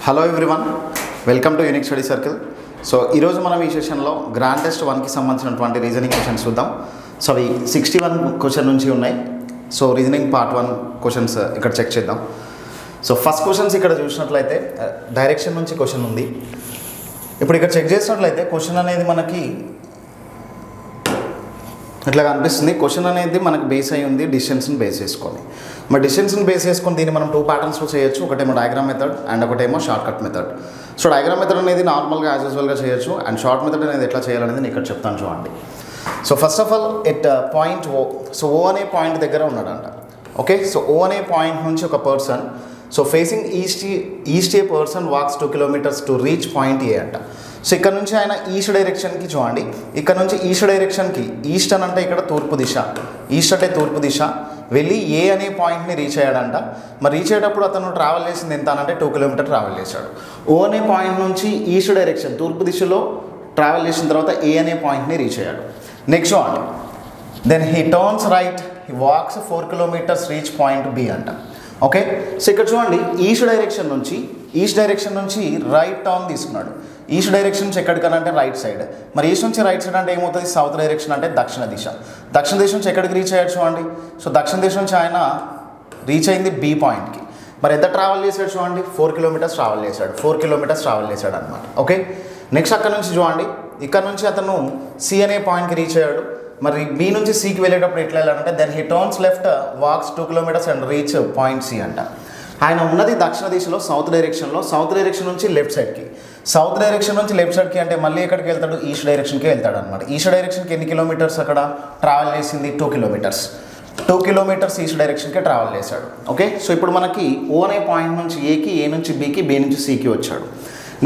Hello everyone, welcome to unique study circle. So ఈరోజు మనం ఈ సెషన్లో గ్రాండ్ టెస్ట్ 1కి సంబంధించినటువంటి రీజనింగ్ క్వశ్చన్స్ చూద్దాం. సో అవి 61 క్వశ్చన్ నుంచి ఉన్నాయి. సో రీజనింగ్ పార్ట్ 1 క్వశ్చన్స్ ఇక్కడ చెక్ చేద్దాం. సో ఫస్ట్ క్వశ్చన్స్ ఇక్కడ చూసినట్లయితే డైరెక్షన్ నుంచి క్వశ్చన్ ఉంది. ఇప్పుడు ఇక్కడ చెక్ చేసినట్లయితే క్వశ్చన్ అనేది మనకి ఇట్లా కనిపిస్తుంది. క్వశ్చన్ అనేది మనకు బేస్ అయి ఉంది డిస్టెన్స్ని బేస్ చేసుకొని. మరి డిస్టెన్స్ని బేస్ చేసుకొని దీన్ని మనం 2 ప్యాటర్న్స్లో చేయొచ్చు. ఒకటేమో డయాగ్రామ్ మెథడ్ అండ్ ఒకటేమో short cut method. So diagram method అనేది నార్మల్గా యాజ్ యూజువల్గా చేయొచ్చు అండ్ షార్ట్ మెథడ్ అనేది ఎట్లా చేయాలనేది నేను ఇక్కడ చెప్తాను చూడండి. So first of all at point O. So O అనే పాయింట్ దగ్గర ఉన్నాడంట. ఓకే, సో ఓ అనే పాయింట్ నుంచి ఒక person so facing east A person walks 2 kilometres to reach point A అంట. సో ఇక్కడ నుంచి ఆయన ఈస్ట్ డైరెక్షన్కి చూడండి. ఇక్కడ నుంచి ఈస్ట్ డైరెక్షన్కి, ఈస్ట్ అని అంటే ఇక్కడ తూర్పు దిశ, ఈస్ట్ అంటే తూర్పు దిశ వెళ్ళి ఏ అనే పాయింట్ని రీచ్ అయ్యాడంట. మరి రీచ్ అయ్యేటప్పుడు అతను ట్రావెల్ చేసింది ఎంత అంటే 2 కిలోమీటర్ ట్రావెల్ చేశాడు. ఓ అనే పాయింట్ నుంచి ఈస్ట్ డైరెక్షన్ తూర్పు దిశలో ట్రావెల్ చేసిన తర్వాత ఏ అనే పాయింట్ని రీచ్ అయ్యాడు. Next one, then he turns right, he walks 4 kilometres reach point B అంట. ఓకే, సో ఇక్కడ చూడండి ఈస్ట్ డైరెక్షన్ నుంచి రైట్ టర్న్ తీసుకున్నాడు. ఈస్ట్ డైరెక్షన్ నుంచి ఎక్కడికనంటే రైట్ సైడ్. మరి ఈస్ట్ నుంచి రైట్ సైడ్ అంటే ఏమవుతుంది? సౌత్ డైరెక్షన్ అంటే దక్షిణ దిశ. దక్షిణ దిశ నుంచి ఎక్కడికి రీచ్ అయ్యాడు చూడండి. సో దక్షిణ దిశ నుంచి ఆయన రీచ్ అయింది బి పాయింట్కి. మరి ఎంత ట్రావెల్ చేశాడు చూడండి? 4 కిలోమీటర్స్ ట్రావెల్ చేశాడు. 4 కిలోమీటర్స్ ట్రావెల్ చేశాడు అనమాట. ఓకే, నెక్స్ట్ అక్కడ నుంచి చూడండి, ఇక్కడ నుంచి అతను సి అనే పాయింట్కి రీచ్ అయ్యాడు. మరి బి నుంచి సికి వెళ్ళేటప్పుడు ఎట్లా వెళ్ళాలంటే then he turns left, walks 2 kilometres and reach point C అంట. ఆయన ఉన్నది దక్షిణ దిశలో, సౌత్ డైరెక్షన్ నుంచి లెఫ్ట్ సైడ్కి. సౌత్ డైరెక్షన్ నుంచి లెఫ్ట్ సైడ్కి అంటే మళ్ళీ ఎక్కడికి వెళ్తాడు? ఈస్ట్ డైరెక్షన్కి వెళ్తాడు అనమాట. ఈస్ట్ డైరెక్షన్కి ఎన్ని కిలోమీటర్స్ అక్కడ ట్రావెల్ చేసింది? 2 కిలోమీటర్స్. 2 కిలోమీటర్స్ ఈస్ట్ డైరెక్షన్కి ట్రావెల్ చేశాడు. ఓకే, సో ఇప్పుడు మనకి ఓ అనే పాయింట్ నుంచి ఏకి, ఏ నుంచి బికి, బి నుంచి సికి వచ్చాడు.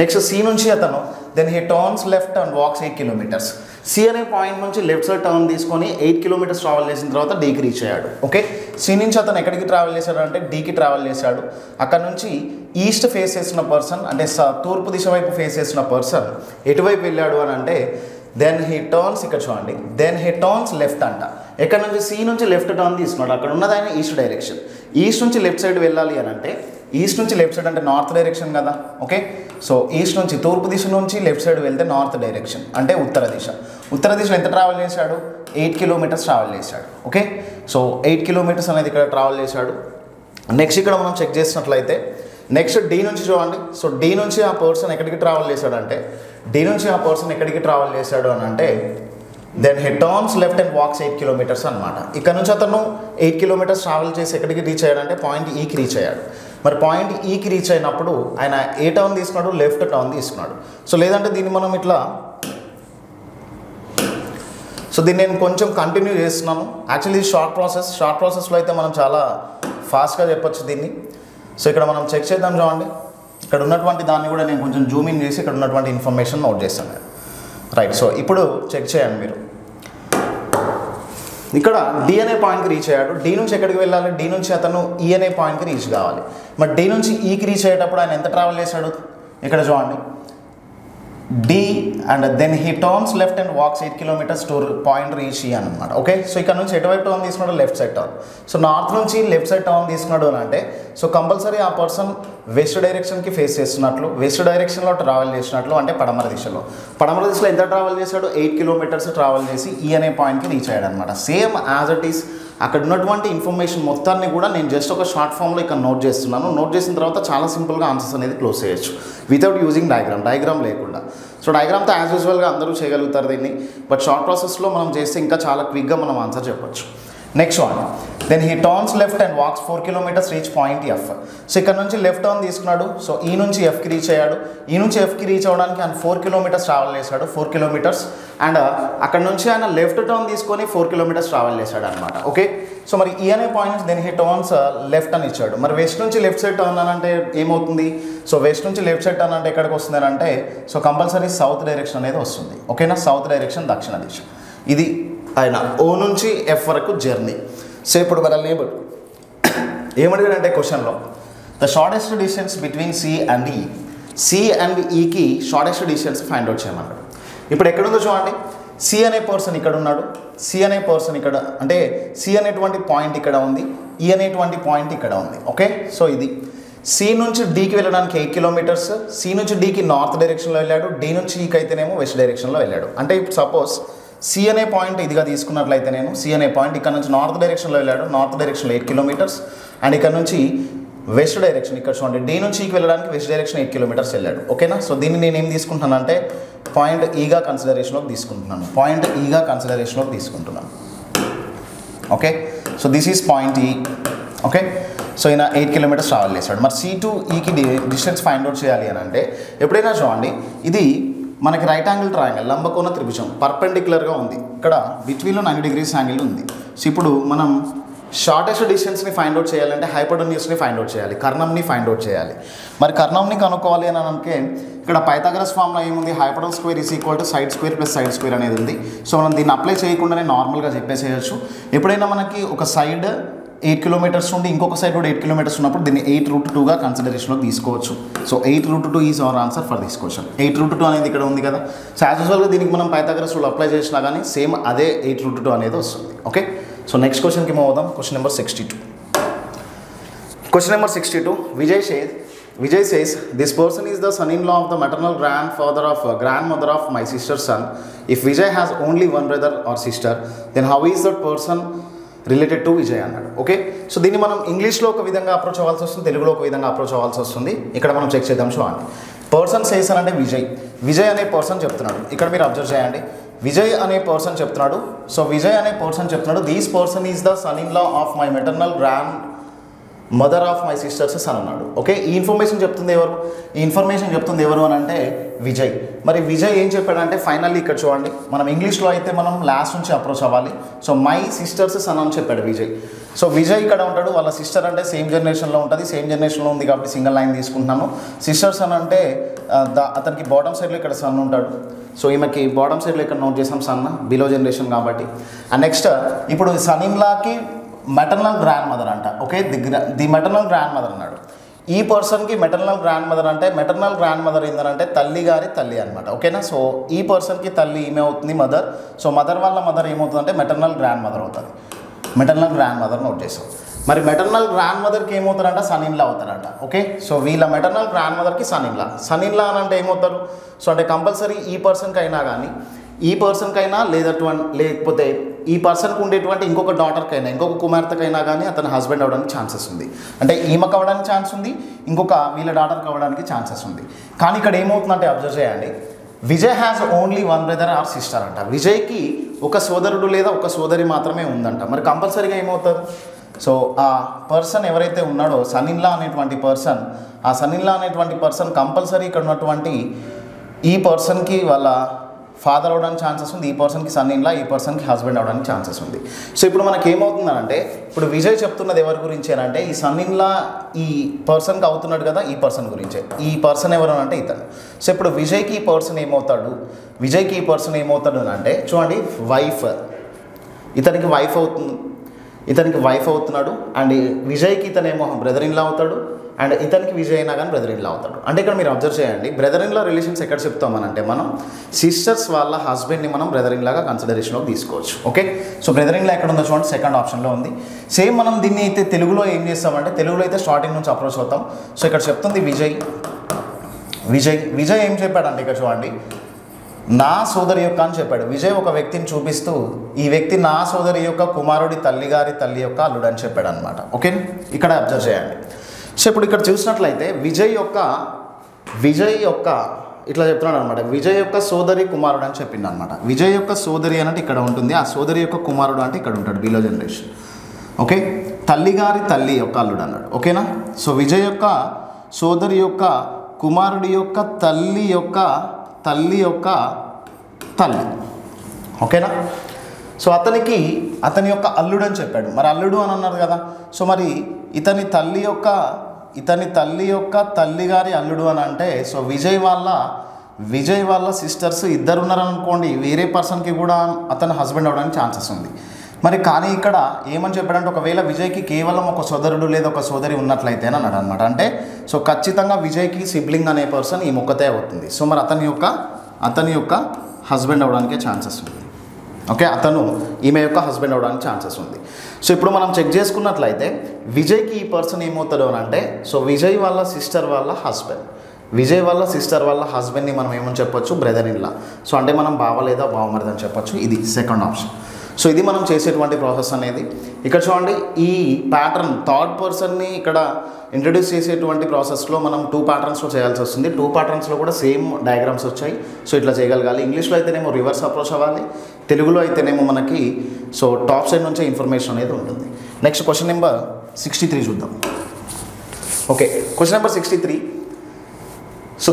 నెక్స్ట్ సి నుంచి అతను then he turns left and walks 8 kilometres. C అనే పాయింట్ నుంచి లెఫ్ట్ సైడ్ టర్న్ తీసుకొని 8 కిలోమీటర్స్ ట్రావెల్ చేసిన తర్వాత డీకి రీచ్ అయ్యాడు. ఓకే, సి నుంచి అతను ఎక్కడికి ట్రావెల్ చేశాడు అంటే డీకి ట్రావెల్ చేశాడు. అక్కడ నుంచి ఈస్ట్ ఫేస్ చేసిన పర్సన్ అంటే తూర్పు దిశ వైపు ఫేస్ చేసిన పర్సన్ ఎటువైపు వెళ్ళాడు అని అంటే దెన్ హీ టర్న్స్, ఇక్కడ చూడండి, దెన్ హీ టర్న్స్ లెఫ్ట్ అంట. ఎక్కడ నుంచి సి నుంచి లెఫ్ట్ టర్న్ తీసుకున్నాడు. అక్కడ ఉన్నది ఆయన ఈస్ట్ డైరెక్షన్. ఈస్ట్ నుంచి లెఫ్ట్ సైడ్ వెళ్ళాలి అని అంటే ఈస్ట్ నుంచి లెఫ్ట్ సైడ్ అంటే నార్త్ డైరెక్షన్ కదా. ఓకే, సో ఈస్ట్ నుంచి తూర్పు దిశ నుంచి లెఫ్ట్ సైడ్ వెళ్తే నార్త్ డైరెక్షన్ అంటే ఉత్తర దిశ. ఉత్తర దిశలో ఎంత ట్రావెల్ చేశాడు? 8 కిలోమీటర్స్ ట్రావెల్ చేశాడు. ఓకే, సో 8 కిలోమీటర్స్ అనేది ఇక్కడ ట్రావెల్ చేశాడు. నెక్స్ట్ ఇక్కడ మనం చెక్ చేసినట్లయితే నెక్స్ట్ డి నుంచి చూడండి. సో డి నుంచి ఆ పర్సన్ ఎక్కడికి ట్రావెల్ చేశాడంటే అని అంటే then he turns left and walks 8 kilometres అనమాట. ఇక్కడ నుంచి అతను 8 కిలోమీటర్స్ ట్రావెల్ చేసి ఎక్కడికి రీచ్ అయ్యాడంటే పాయింట్ ఈకి రీచ్ అయ్యాడు. మరి పాయింట్ ఈకి రీచ్ అయినప్పుడు ఆయన ఏ టర్న్ తీసుకున్నాడు? లెఫ్ట్ టర్న్ తీసుకున్నాడు. సో లేదంటే దీన్ని మనం ఇట్లా, సో దీన్ని నేను కొంచెం కంటిన్యూ చేస్తున్నాను. యాక్చువల్లీ ఇది షార్ట్ ప్రాసెస్లో అయితే మనం చాలా ఫాస్ట్గా చెప్పొచ్చు దీన్ని. సో ఇక్కడ మనం చెక్ చేద్దాం చూడండి. ఇక్కడ ఉన్నటువంటి దాన్ని కూడా నేను కొంచెం జూమ్ ఇన్ చేసి ఇక్కడ ఉన్నటువంటి ఇన్ఫర్మేషన్ నోట్ చేస్తాను. రైట్, సో ఇప్పుడు చెక్ చేయండి మీరు. ఇక్కడ డి అనే పాయింట్కి రీచ్ అయ్యాడు. డి నుంచి ఎక్కడికి వెళ్ళాలి? డి నుంచి అతను ఈ అనే పాయింట్కి రీచ్ కావాలి. మరి డి నుంచి ఈకి రీచ్ అయ్యేటప్పుడు ఆయన ఎంత ట్రావెల్ చేశాడు? ఇక్కడ చూడండి, D and then he turns left and walks 8 kilometres to point reach E అనమాట. ఓకే, సో ఇక్కడ నుంచి ఎటువైపు టర్న్ తీసుకున్నాడు? Left side turn. So north నుంచి లెఫ్ట్ సైడ్ టర్న్ తీసుకున్నాడు అని అంటే సో కంపల్సరీ ఆ పర్సన్ వెస్ట్ డైరెక్షన్కి ఫేస్ చేస్తున్నట్లు, వెస్ట్ డైరెక్షన్లో ట్రావెల్ చేసినట్లు అంటే పడమర దిశలో ఎంత ట్రావెల్ చేశాడు? 8 కిలోమీటర్స్ ట్రావెల్ చేసి ఈ అనే పాయింట్కి రీచ్ అయ్యాడు అనమాట. సేమ్ యాజ్ ఇట్ ఈస్ అక్కడ ఉన్నటువంటి ఇన్ఫర్మేషన్ మొత్తాన్ని కూడా నేను జస్ట్ ఒక షార్ట్ ఫామ్లో ఇక్కడ నోట్ చేస్తున్నాను. నోట్ చేసిన తర్వాత చాలా సింపుల్గా ఆన్సర్స్ అనేది క్లోజ్ చేయొచ్చు వితౌట్ యూజింగ్ డయాగ్రామ్ లేకుండా. సో డయాగ్రామ్తో యాజ్ యూజువల్గా అందరూ చేయగలుగుతారు దీన్ని, బట్ షార్ట్ ప్రాసెస్లో మనం చేస్తే ఇంకా చాలా క్విక్గా మనం ఆన్సర్ చెప్పొచ్చు. Next one, then he turns left and walks 4 kilometres reach point F. So ఇక్కడ నుంచి లెఫ్ట్ టర్న్ తీసుకున్నాడు. సో ఈ నుంచి ఎఫ్కి రీచ్ అయ్యాడు. ఈ నుంచి ఎఫ్కి రీచ్ అవ్వడానికి ఆయన 4 కిలోమీటర్స్ ట్రావెల్ చేశాడు. 4 కిలోమీటర్స్ అండ్ అక్కడ నుంచి ఆయన లెఫ్ట్ టర్న్ తీసుకొని 4 కిలోమీటర్స్ ట్రావెల్ చేశాడు అనమాట. ఓకే, సో మరి ఈ అనే point then he turns left అని ఇచ్చాడు. మరి వెస్ట్ నుంచి లెఫ్ట్ సైడ్ టర్న్ అని అంటే ఏమవుతుంది? సో వెస్ట్ నుంచి లెఫ్ట్ సైడ్ టర్న్ అంటే ఎక్కడికి వస్తుంది అని అంటే సో కంపల్సరీ సౌత్ డైరెక్షన్ అనేది వస్తుంది. ఓకేనా, సౌత్ డైరెక్షన్ దక్షిణ దిశ. ఇది ఆయన ఓ నుంచి ఎఫ్ వరకు జర్నీ. సో ఇప్పుడు మన లేబుల్ ఏమడిగాడంటే క్వశ్చన్లో the shortest distance between C and E. C and ఈకి షార్టెస్ట్ డిస్టెన్స్ ఫైండ్ అవుట్ చేయమన్నాడు. ఇప్పుడు ఎక్కడుందో చూడండి, సి అనే పర్సన్ ఇక్కడ ఉన్నాడు, సి అనే పర్సన్ ఇక్కడ అంటే సి అనేటువంటి పాయింట్ ఇక్కడ ఉంది, ఈ అనేటువంటి పాయింట్ ఇక్కడ ఉంది. ఓకే, సో ఇది సి నుంచి డీకి వెళ్ళడానికి 8 కిలోమీటర్స్, సి నుంచి డీకి నార్త్ డైరెక్షన్లో వెళ్ళాడు, డి నుంచి ఈకి అయితేనేమో వెస్ట్ డైరెక్షన్లో వెళ్ళాడు. అంటే ఇప్పుడు సపోజ్ సి అనే పాయింట్ ఇదిగా తీసుకున్నట్లయితే నేను సి అనే పాయింట్ ఇక్కడ నుంచి నార్త్ డైరెక్షన్లో వెళ్ళాడు, నార్త్ డైరెక్షన్లో 8 కిలోమీటర్స్, అండ్ ఇక్కడ నుంచి వెస్ట్ డైరెక్షన్ ఇక్కడ చూడండి డి నుంచి ఈకి వెళ్ళడానికి వెస్ట్ డైరెక్షన్ 8 కిలోమీటర్స్ వెళ్ళాడు. ఓకేనా? సో దీన్ని నేను ఏం తీసుకుంటున్నానంటే పాయింట్ ఈగా కన్సిడరేషన్లోకి తీసుకుంటున్నాను, పాయింట్ ఈగా కన్సిడరేషన్లోకి తీసుకుంటున్నాను. Okay, so this is point E. Okay, so ఈయన 8 కిలోమీటర్స్ ట్రావెల్ చేశాడు. మరి సి టు ఈకి డిస్టెన్స్ ఫైండ్ అవుట్ చేయాలి అని అంటే ఎప్పుడైనా చూడండి ఇది మనకి రైట్ యాంగిల్ ట్రయాంగిల్ లంబకోణ త్రిభుజం పర్పెండిక్యులర్గా ఉంది, ఇక్కడ బిట్వీన్లో 90 డిగ్రీస్ యాంగిల్ ఉంది. సో ఇప్పుడు మనం షార్టెస్ట్ డిస్టెన్స్ని ఫైండ్ అవుట్ చేయాలంటే హైపోటెన్యూస్ని ఫైండ్ అవుట్ చేయాలి, కర్ణంని ఫైండ్ అవుట్ చేయాలి. మరి కర్ణంని కనుక్కోవాలి అని అంటే ఇక్కడ పైథాగరస్ ఫార్ములా ఏముంది, hypotenuse square is equal to side square plus side square అనేది ఉంది. సో మనం దీన్ని అప్లై చేయకుండానే నార్మల్గా చెప్పేసేయచ్చు. ఎప్పుడైనా మనకి ఒక సైడ్ 8 కిలోమీటర్స్ ఉండి ఇంకొక సైడ్ కూడా 8 కిలోమీటర్స్ ఉన్నప్పుడు దీన్ని 8√2గా కన్సిడరేషన్లోకి తీసుకోవచ్చు. So 8√2 is our answer for this question. 8√2 అనేది ఇక్కడ ఉంది కదా, సో యాజ్ యూజువల్గా దీనికి మనం పైథాగరస్ రూల్ అప్లై చేసినా కానీ సేమ్ అదే 8√2 అనేది వస్తుంది. ఓకే, సో నెక్స్ట్ క్వశ్చన్కి మూవ్ అవుదాం. Question number 62. Question number 62, Vijay says, this person is the son-in-law of the maternal grandmother of my sister's son. If Vijay has only one brother or sister, then how is that person related to Vijay అన్నాడు. Okay, so దీన్ని మనం ఇంగ్లీష్లో ఒక విధంగా approach అవ్వాల్సి వస్తుంది, తెలుగులో ఒక విధంగా అప్రోచ్ అవ్వాల్సి వస్తుంది. ఇక్కడ మనం చెక్ చేద్దాం. చూడండి, పర్సన్ సేస్ అంటే విజయ్ అనే పర్సన్ చెప్తున్నాడు. ఇక్కడ మీరు అబ్జర్వ్ చేయండి, విజయ్ అనే పర్సన్ చెప్తున్నాడు. సో విజయ్ అనే పర్సన్ చెప్తున్నాడు, these person is the son in law of my maternal grandmother of my sister's son అన్నాడు. ఓకే, ఈ ఇన్ఫర్మేషన్ చెప్తుంది ఎవరు అని అంటే విజయ్. మరి విజయ్ ఏం చెప్పాడంటే ఫైనల్లీ ఇక్కడ చూడండి, మనం ఇంగ్లీష్లో అయితే మనం లాస్ట్ నుంచి అప్రోచ్ అవ్వాలి. సో మై సిస్టర్స్ సన్ అని చెప్పాడు విజయ్. సో విజయ్ ఇక్కడ ఉంటాడు, వాళ్ళ సిస్టర్ అంటే సేమ్ జనరేషన్లో ఉంటుంది, సేమ్ జనరేషన్లో ఉంది కాబట్టి సింగిల్ లైన్ తీసుకుంటున్నాను. సిస్టర్ సన్ అంటే అతనికి బాటమ్ సైడ్లో ఇక్కడ సన్ ఉంటాడు. సో ఈమెకి బాటమ్ సైడ్లో ఇక్కడ నోట్ చేసాం సన్, బిలో జనరేషన్ కాబట్టి. అండ్ నెక్స్ట్ ఇప్పుడు సన్ ఇన్ లాకి మెటర్నల్ గ్రాండ్ మదర్ అంట. Okay, the maternal grandmother అన్నాడు. ఈ పర్సన్కి మెటర్నల్ గ్రాండ్ మదర్ అంటే మెటర్నల్ గ్రాండ్ మదర్ ఏంటంటే తల్లి గారి తల్లి అనమాట. ఓకేనా, సో ఈ పర్సన్కి తల్లి ఈమె అవుతుంది మదర్. సో మదర్ వాళ్ళ మదర్ ఏమవుతుందంటే మెటర్నల్ గ్రాండ్ మదర్ అవుతుంది. మెటర్నల్ గ్రాండ్ మదర్ నోట్ చేసాం. మరి మెటర్నల్ గ్రాండ్ మదర్కి ఏమవుతారంట, సన్ ఇన్ లా అవుతారంట. ఓకే, సో వీళ్ళ మెటర్నల్ గ్రాండ్ మదర్కి సన్ ఇన్ లా అని అంటే ఏమవుతారు, సో అంటే కంపల్సరీ ఈ పర్సన్కి అయినా కానీ ఈ పర్సన్కైనా లేకపోతే ఈ పర్సన్కి ఉండేటువంటి ఇంకొక డాటర్కైనా ఇంకొక కుమార్తెకైనా కానీ అతను హస్బెండ్ అవ్వడానికి ఛాన్సెస్ ఉంది. అంటే ఈమెకు అవ్వడానికి ఛాన్స్ ఉంది, ఇంకొక వీళ్ళ డాటర్కి అవ్వడానికి ఛాన్సెస్ ఉంది. కానీ ఇక్కడ ఏమవుతుందంటే అబ్జర్వ్ చేయండి, Vijay has only one brother are sister అంట. విజయ్కి ఒక సోదరుడు లేదా ఒక సోదరి మాత్రమే ఉందంట. మరి కంపల్సరీగా ఏమవుతుంది, సో ఆ పర్సన్ ఎవరైతే ఉన్నాడో సన్ ఇన్ లా అనేటువంటి పర్సన్, ఆ సన్ ఇన్ లా అనేటువంటి పర్సన్ కంపల్సరీ ఇక్కడ ఉన్నటువంటి ఈ పర్సన్కి వాళ్ళ ఫాదర్ అవడానికి ఛాన్సెస్ ఉంది, ఈ పర్సన్కి సన్ ఇన్ లా, ఈ పర్సన్కి హస్బెండ్ అవడానికి ఛాన్సెస్ ఉంది. సో ఇప్పుడు మనకి ఏమవుతుందంటే ఇప్పుడు విజయ్ చెప్తున్నది ఎవరి గురించి అంటే ఈ సన్ ఇన్ లా ఈ పర్సన్కి అవుతున్నాడు కదా, ఈ పర్సన్ గురించే. ఈ పర్సన్ ఎవరు అంటే ఇతను. సో ఇప్పుడు విజయ్కి ఈ పర్సన్ ఏమవుతాడు అంటే చూడండి, వైఫ్, ఇతనికి వైఫ్ అవుతున్నాడు. అండ్ విజయ్కి ఇతనేమో బ్రదర్ ఇన్ లా అవుతాడు, అండ్ ఇతనికి విజయ్ అయినా కానీ బ్రదర్ ఇన్ లా అవుతాడు. అంటే ఇక్కడ మీరు అబ్జర్వ్ చేయండి, బ్రదర్ ఇన్ లా రిలేషన్స్ ఎక్కడ చెప్తామనంటే మనం సిస్టర్స్ వాళ్ళ హస్బెండ్ని మనం బ్రదర్ ఇన్ లాగా కన్సిడరేషన్లోకి తీసుకోవచ్చు. Okay, so brother in law ఎక్కడ ఉందో చూడండి, సెకండ్ ఆప్షన్లో ఉంది. సేమ్ మనం దీన్ని అయితే తెలుగులో ఏం చేస్తామంటే తెలుగులో అయితే స్టార్టింగ్ నుంచి అప్రోచ్ అవుతాం. సో ఇక్కడ చెప్తుంది విజయ్ ఏం చెప్పాడంటే ఇక్కడ చూడండి, నా సోదరి యొక్క అని చెప్పాడు. విజయ్ ఒక వ్యక్తిని చూపిస్తూ ఈ వ్యక్తి నా సోదరి యొక్క కుమారుడి తల్లి యొక్క అల్లుడు అని చెప్పాడు అనమాట. ఓకే, ఇక్కడ అబ్జర్వ్ చేయండి. సో ఇప్పుడు ఇక్కడ చూసినట్లయితే విజయ్ యొక్క ఇట్లా చెప్తున్నాడు అనమాట, విజయ్ యొక్క సోదరి కుమారుడు అని చెప్పిండు అనమాట. విజయ్ యొక్క సోదరి అంటే ఇక్కడ ఉంటుంది, ఆ సోదరి యొక్క కుమారుడు అంటే ఇక్కడ ఉంటాడు, బిలో జనరేషన్. ఓకే, తల్లిగారి తల్లి యొక్క అల్లుడు అన్నాడు. ఓకేనా, సో విజయ్ యొక్క సోదరి యొక్క కుమారుడి యొక్క తల్లి యొక్క తల్లి. ఓకేనా, సో అతని యొక్క అల్లుడు అని చెప్పాడు. మరి అల్లుడు అని అన్నారు కదా, సో మరి ఇతని తల్లి యొక్క తల్లిగారి అల్లుడు అని అంటే సో విజయ్ వాళ్ళ సిస్టర్స్ ఇద్దరు ఉన్నారనుకోండి, వేరే పర్సన్కి కూడా అతను హస్బెండ్ అవ్వడానికి ఛాన్సెస్ ఉంది. మరి కానీ ఇక్కడ ఏమని చెప్పాడంటే ఒకవేళ విజయ్కి కేవలం ఒక సోదరుడు లేదా ఒక సోదరి ఉన్నట్లయితే అని అన్నాడు అనమాట. అంటే సో ఖచ్చితంగా విజయ్కి సిబ్లింగ్ అనే పర్సన్ ఈ మొక్కతే అవుతుంది. సో మరి అతని యొక్క హస్బెండ్ అవ్వడానికే ఛాన్సెస్ ఉంది. ఓకే, అతను ఈమె యొక్క హస్బెండ్ అవడానికి ఛాన్సెస్ ఉంది. సో ఇప్పుడు మనం చెక్ చేసుకున్నట్లయితే విజయ్కి ఈ పర్సన్ ఏమవుతాడు అని అంటే, సో విజయ్ వాళ్ళ సిస్టర్ వాళ్ళ హస్బెండ్, విజయ్ వాళ్ళ సిస్టర్ వాళ్ళ హస్బెండ్ని మనం ఏమని చెప్పొచ్చు, బ్రదర్ ఇన్ లా. సో అంటే మనం బావ లేదా బావమరిది అని చెప్పొచ్చు. ఇది సెకండ్ ఆప్షన్. సో ఇది మనం చేసేటువంటి ప్రాసెస్ అనేది. ఇక్కడ చూడండి, ఈ ప్యాటర్న్ థర్డ్ పర్సన్ని ఇక్కడ ఇంట్రడ్యూస్ చేసేటువంటి ప్రాసెస్లో మనం 2 ప్యాటర్న్స్లో చేయాల్సి వస్తుంది. 2 ప్యాటర్న్స్లో కూడా సేమ్ డయాగ్రామ్స్ వచ్చాయి. సో ఇట్లా చేయగలగాలి. ఇంగ్లీష్లో అయితేనేమో రివర్స్ అప్రోచ్ అవ్వాలి, తెలుగులో అయితేనేమో మనకి సో టాప్ సైడ్ నుంచే ఇన్ఫర్మేషన్ అనేది ఉంటుంది. నెక్స్ట్ క్వశ్చన్ నెంబర్ 63 చూద్దాం. Okay, question number 63. So